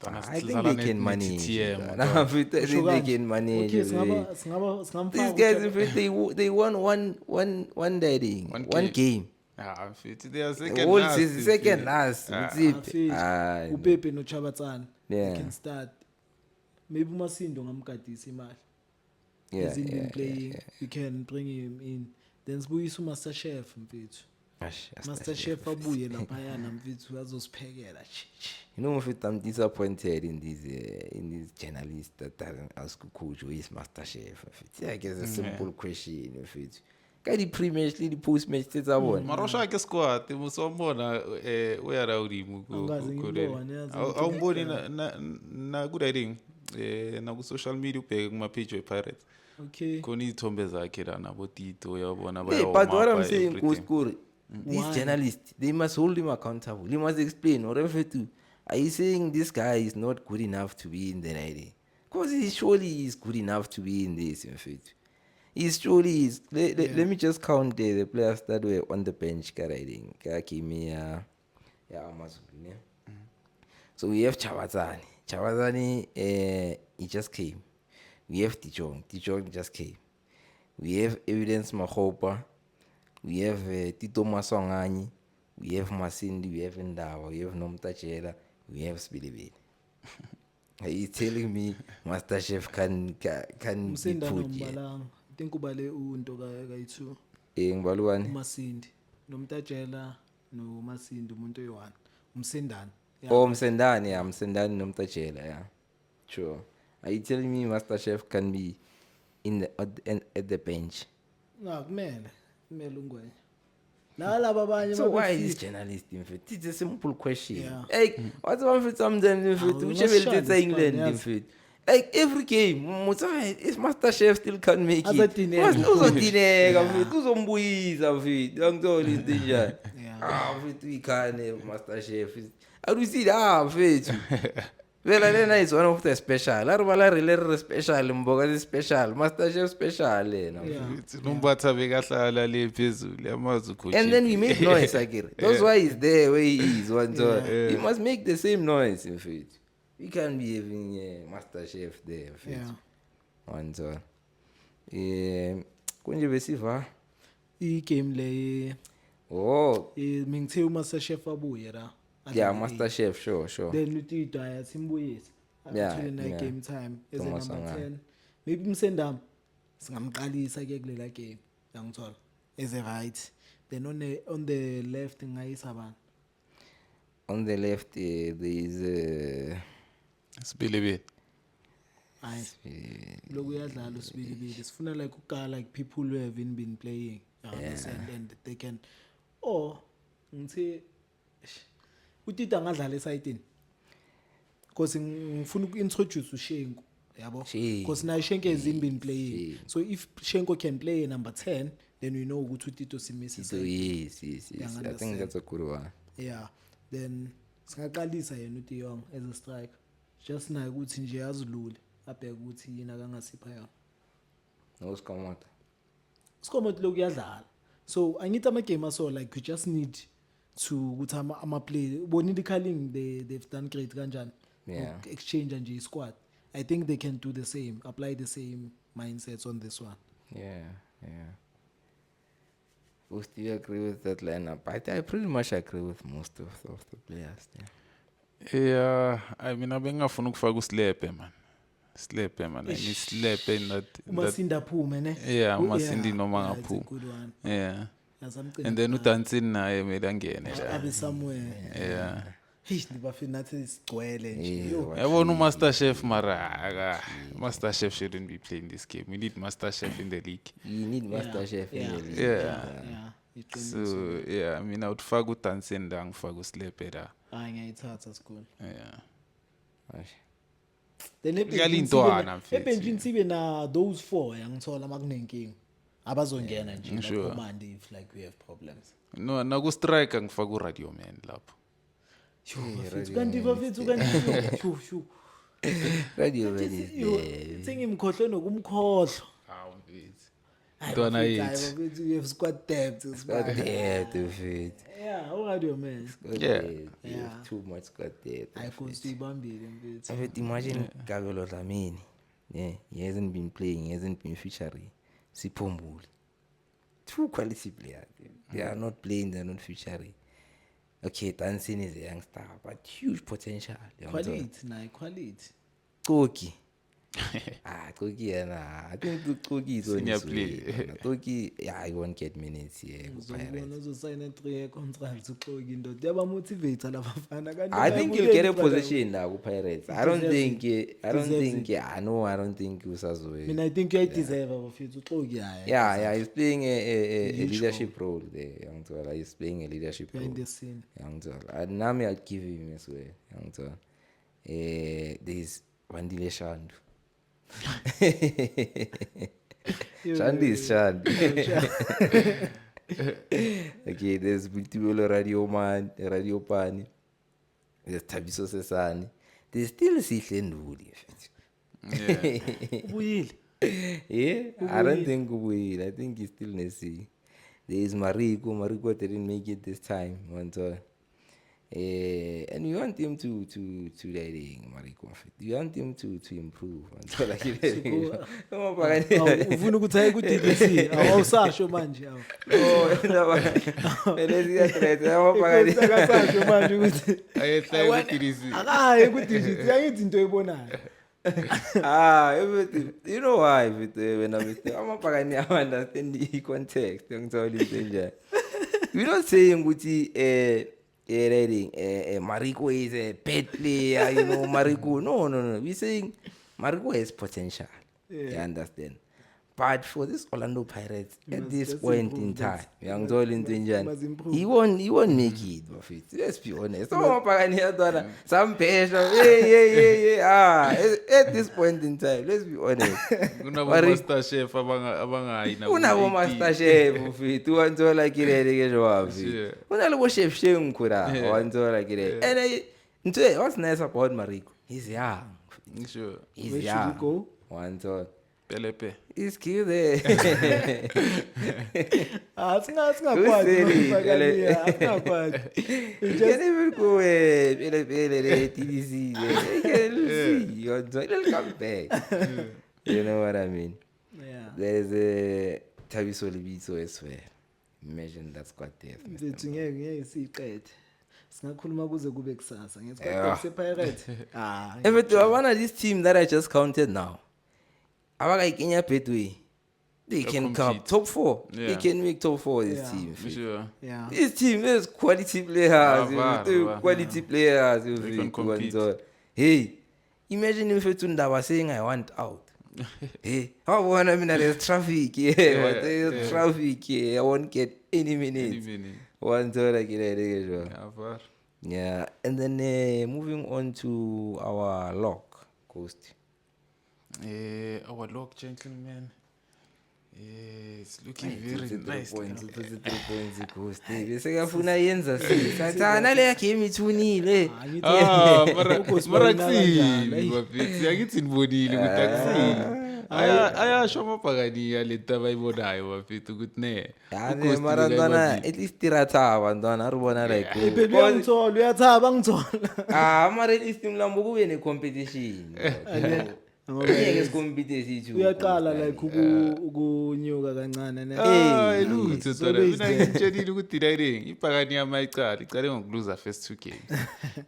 I think they can manage. TTM. Nah, I think they can manage. Okay, These singamfaka guys, in fact, they won one dating, one game. Ah, mfethu, they are The second whole last. season, second last. That's it. upepe nochabatsana Yeah. they can start maybe uMasindo ngamgadisa imali Yeah, hasn't been yeah, playing we can bring him in then sibuyisa uMaster Chef mfethu Master Chef abuye laphayana mfethu azosiphekela You know, if I'm disappointed in these journalists that doesn't ask coach who is Master Chef. Yeah, I guess a simple question. If it's got the pre-match, the post-match, that's a one. Marosha ake squad musombona uyara ulimu Angazi ngibona, yazi awumboni na good idea na ku social media ubheke kuma page we Pirates okay khona izithombe zakhe la nabo Tito uyabona Hey, but what I'm saying, everything. Kuskuri, these journalists, they must hold him accountable. He must explain whatever to. Are you saying this guy is not good enough to be in the idea? Because he surely is good enough to be in this, in fact. He surely is. Let me just count the players that were on the bench. Kakimia, Amazon. So we have Chawazani. Chawazani, he just came. We have Tijong. Tijong just came. We have Evidence Mahopa. We have Tito Masongani. We have Masindi. We have Ndawa. We have Nomtachela. We have Spilibit. Are you telling me Master Chef can be umsindana put here? umbalanga I think ubale unto kayi2 Ngibalwani. uMasindi nomtajela noMasindi umuntu oyi1 umsindana Oh, Msendani, yeah, Msendani Nomtachela, yeah. Sure. Are you telling me Master Chef can be at the bench? kumele ungwenye nalabo abanye So why is this journalist in fact? It's a simple question. Yeah. Like, what's one for sometimes in fact? we Whichever must share it's this England one, in yes. fact. Like every game, is Master Chef still can't make it. Azodineka. Uzodineka mfethu, uzombuyisa mfethu. Angithola into njani. Yeah. Mfethu ikhane Master Chef. I see that mfethu. Vela lena is one of the special. Aribala really special mboka is special. Master Chef special lena. Yeah. Nombatha bekahlala le phezulu yamazi coach. And then we make noise, Akira. That's why he's there where he is. He must make the same noise, in fact. We can't be having a Master Chef there, in fact. Yeah. One time. Kunje besiva? igame le Oh, mingithe uMaster Chef abuye la yeah, Master Chef, sure. then uTito ayasimbuyisa Yeah, actually na yeah. game time as a Thomas number Sangane. 10 maybe umsendami singamqalisa ke kulela game yangithola as a right then on the left ngayisa bani on the left, there is Spilibit. hayi loku uyadlala usibilibili sifuna like ukala like people who have been playing you understand and they can or ngithi uTito angadlala esayidini because ngifuna uku-introduce uShenko yabo Shenko. because nayo Shenko has been playing so if Shenko can play number 10 then we know ukuthi uTito simisa So yes. I think understand. that's a good one. yeah then singaqalisa yena uTiyong as a striker just naye ukuthi nje azilule abheke ukuthi yini akangasipha yona No Skamata. Skomot lo kuyadlala so angithi ama game aso like you just need to ukuthi ama play bonile calling they've done great kanjani Yeah. exchange nje squad I think they can do the same apply the same mindsets on this one Yeah. Would you agree with that lineup? I pretty much agree with most of the players. Yeah, I mean abengafuna ukufaka uSlepe man. Slepe man. I mean Slepe in that uMasinda phume ne yeah, Oh, uMasindi noma yeah, it's a ngaphuma. good one Yeah. yasamcela And then uDancing naye mele angene. abe somewhere Yeah. hey nibafina nathi sigcwele nje yo Yabona uMaster Chef mara. Master Chef shouldn't be playing this game. We need Master Chef in the league. You need Master Chef in the league. Yeah. iqiniso So yeah, I mean awufaka uDancing la ngifaka uSlepe la. hayi ngiyayithatha school Yeah. then Iyalintwana mfethu. ebenjini sibe na those 4 yangithola makunenkinga abazongena nje sure. la command if like we have problems No, naku striker ngifaka uRadio Man lapho. kanti bafethu kanti shu Radio Man is there. sengimkhohle nokumkhohlo Hawu mfethu. Ntwana Hayi, yethu. bafethu, you have squad depth. Squad depth mfethu. Yeah, already man. Squad Yeah. depth. You Yeah. have too much squad depth. I could see Bambili mfethu. Mfethu imagine Kabelo Dlamini. Yeah, he hasn't been playing, he hasn't been featuring. Siphombuli. Two quality players. They are not playing, they are not featuring. Okay, Dancing is a youngster, but huge potential. Quality, quality. Koki. Koki, I think Koki is on Senior his way. play. Koki, yeah, he won't get minutes here. Uzobona uzosayina 3-year contract uxoki indoda yabamotivate labafana kanti I think he'll bayabukela get a brother. position now with Pirates. I don't think Usazo. Mina I think you deserve bafethu uxoki haya. Yeah, he's playing a Huge leadership role there, young Tola. He's playing a leadership role. Behind the scene. Young Tola. And Nami, I'd give him as well, young Tola. There's Wandile Shandu. Shandu is Shandu. Okay, there's Bultibolo Radio Pani. There's Tabiso Sesani. There's still Sihle Nduli. Ubuyile. Yeah, I don't think we. I think he's still Nessie. There is Mariko. Mariko didn't make it this time. And we want him to Mariko. We want him to improve. Ufuna ukuthi hayi ku-DDC awusasho manje awu. Akasasho manje ukuthi Ayehlala ku-DDC. akayi ku-DDC angithi into eyibonayo. Everything. You know why? When I'm understand the context. We're not saying Mariko is a bad player, Mariko. No. We're saying Mariko has potential. Yeah. You understand? But for this Orlando Pirates, He at must this just point improve in that. time, young Jolin must improve. he won't make it, Buffett. Let's be honest. Some pressure. Yeah. At this point in time, let's be honest. Kunabo-master chef abangayi nabo Unabo 18. master chef mfethu wanzola kirele ke jwavi. Sure. Unalo chef shengkhura Yeah. wanzola kirele. And what's nice about Mariko? He's young. Sure. He's Where should young. he go? Wanzola. Pelepe. He's cute there. Singakwadi. You can even go TDC. He'll come back. You know what I mean? Yeah. There's a Tabiso Libiso as well. Imagine that's quite there. Mfethu ngeke siqede. Singakhuluma kuze kube kusasa. Yeah. Ngesikhathi sepirate. Everything. I want this team that I just counted now. Abaka Kenya Betway. They They'll can come compete. top 4. Yeah. They can make top 4 this Yeah. team. Sure. Yeah. This team is quality players. Quality players. They can compete. Hey, imagine if Tunda was saying I want out. Hey, how want I mean there's traffic here. But there's traffic here. I won't get any minutes. One like it. Avar. Yeah, and then moving on to our lock coast. Our lock, gentlemen. It's looking very nice. 3 points coast. Besekafuna yenza sathana le game ithunile. Mara kusini bafethu angithi nibonile ukuthi akusini ayasho amabhakani alenta bayibonayo bafethu ukuthi ne Yazi mara ntwana at least tirathaba ntwana ribona like Phela uyangithola uyathaba ngithola. mara at least mlambo kube ne competition. Ngeke sikompete sithi. Uyaqala like ukunyuka kancane ne. lutho so tona mina based ngitshelile ukuthi direct ibhakani yama icale ngokuluza first 2 games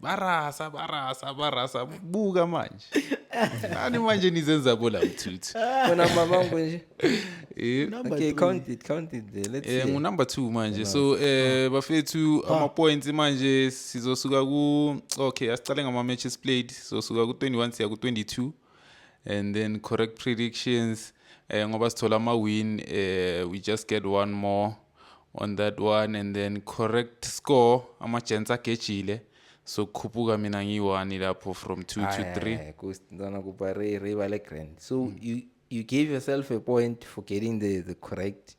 barasa buka manje ani manje nizenza bola mthuthu Kona mabango nje. Number Okay, 3. count it there. Let's see. ngu number 2 manje so bafethu ama points manje sizosuka ku okay asicale ngama matches played sizosuka ku 21 siya ku 22 and then correct predictions ngoba sithola ama win we just get one more on that one and then correct score ama chance agejile so kukhuphuka mina ngi1 lapho from 2 to 3 Coast ntwana kupa re grand. So you gave yourself a point for getting the correct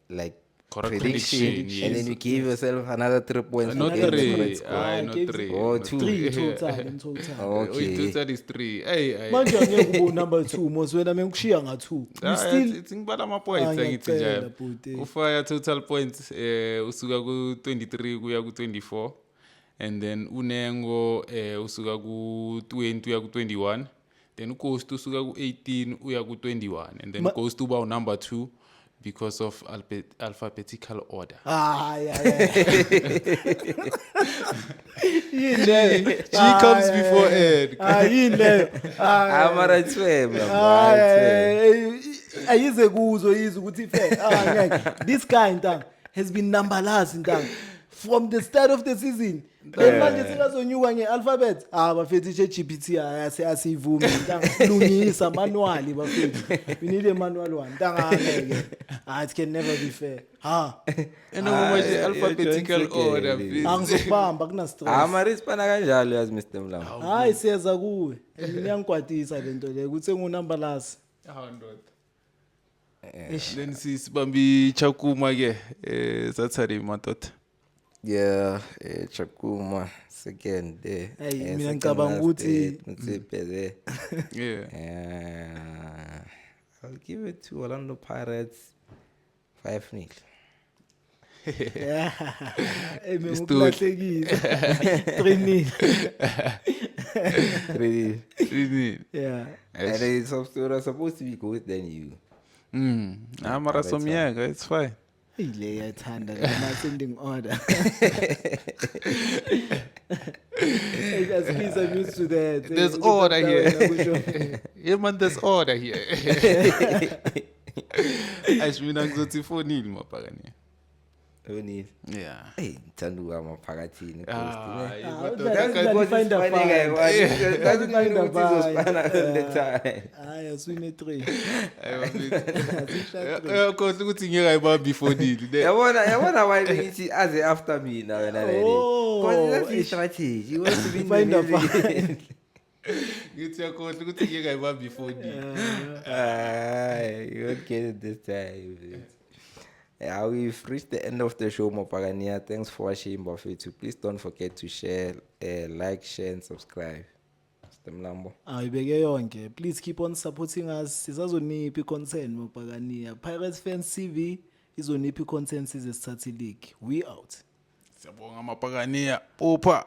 like Correct prediction, prediction, and then yes. you give yourself another 3 points. Not to get the 3. correct score. Aye, I not gave 3. Oh, not 2. 3 in total. Okay. Total is 3. Hey. Manje angeke ube number 2 mos wena mengikushiya nga2. You still It's ngibala ama-points angithi ngiyacela, njalo. bhuti. Ufaya total points usuka ku-23 kuya ku-24 and then unengo usuka ku-20 uya ku-21 then uGhost usuka ku-18 uya ku-21 and then uGhost uba number 2 because of alphabetical order. G comes before Ed. yini Amara twe ayize kuzo yizo ukuthi fair ngeke this guy ntanga has been numberless ntanga from the start of the season manje singazonyuka ngealphabet bafethi ChatGPT asiyivumi ntanga lungisa manually bafethi we need a manual one ntanga ngeke it can never be fair manje alphabetical order please. angizokubamba kuna stress Amara isipana kanjalo yazi Mr Mlambo. hayi siyeza kuwe mina yangikwatisa lento le ukuthi ngunumberless Then sibambi Chakuma ke Saturday madoda. Yeah, Chakuma second day. Hey, mina ngicabanga ukuthi Mtsipele. Yeah. I'll give it to Orlando Pirates 5-0. mina ngikulahlekile 3-0 Really? yeah And it's supposed to be good than you. Amara somyaka, it's fine. ile yathanda la sending order I'm used to that. There's order here. Yeah man, there's order here. Ashmina ngizothi 4-0 mapakani. Only. Yeah. Hey, Tandu amaphakathini find swine 3 Kodwa ukuthi ngeke ayibambi 4-0. Yabona why ngithi aze after mina wena lady. Because that's his strategy. He wants to be find a find. Ngithi yakhohle ukuthi ngeke ayibambi 4-0. You won't get it this time. Yeah, we've reached the end of the show, Mopagania. Thanks for watching, Buffett. Please don't forget to share, like, share, and subscribe. Mr. Mlambo. Ayibeke yonke. Please keep on supporting us. Sizazoniphi content Mopagania. Pirates Fans TV izoniphi content sizesithatha league. We out. Siyabonga mapakania. Popha.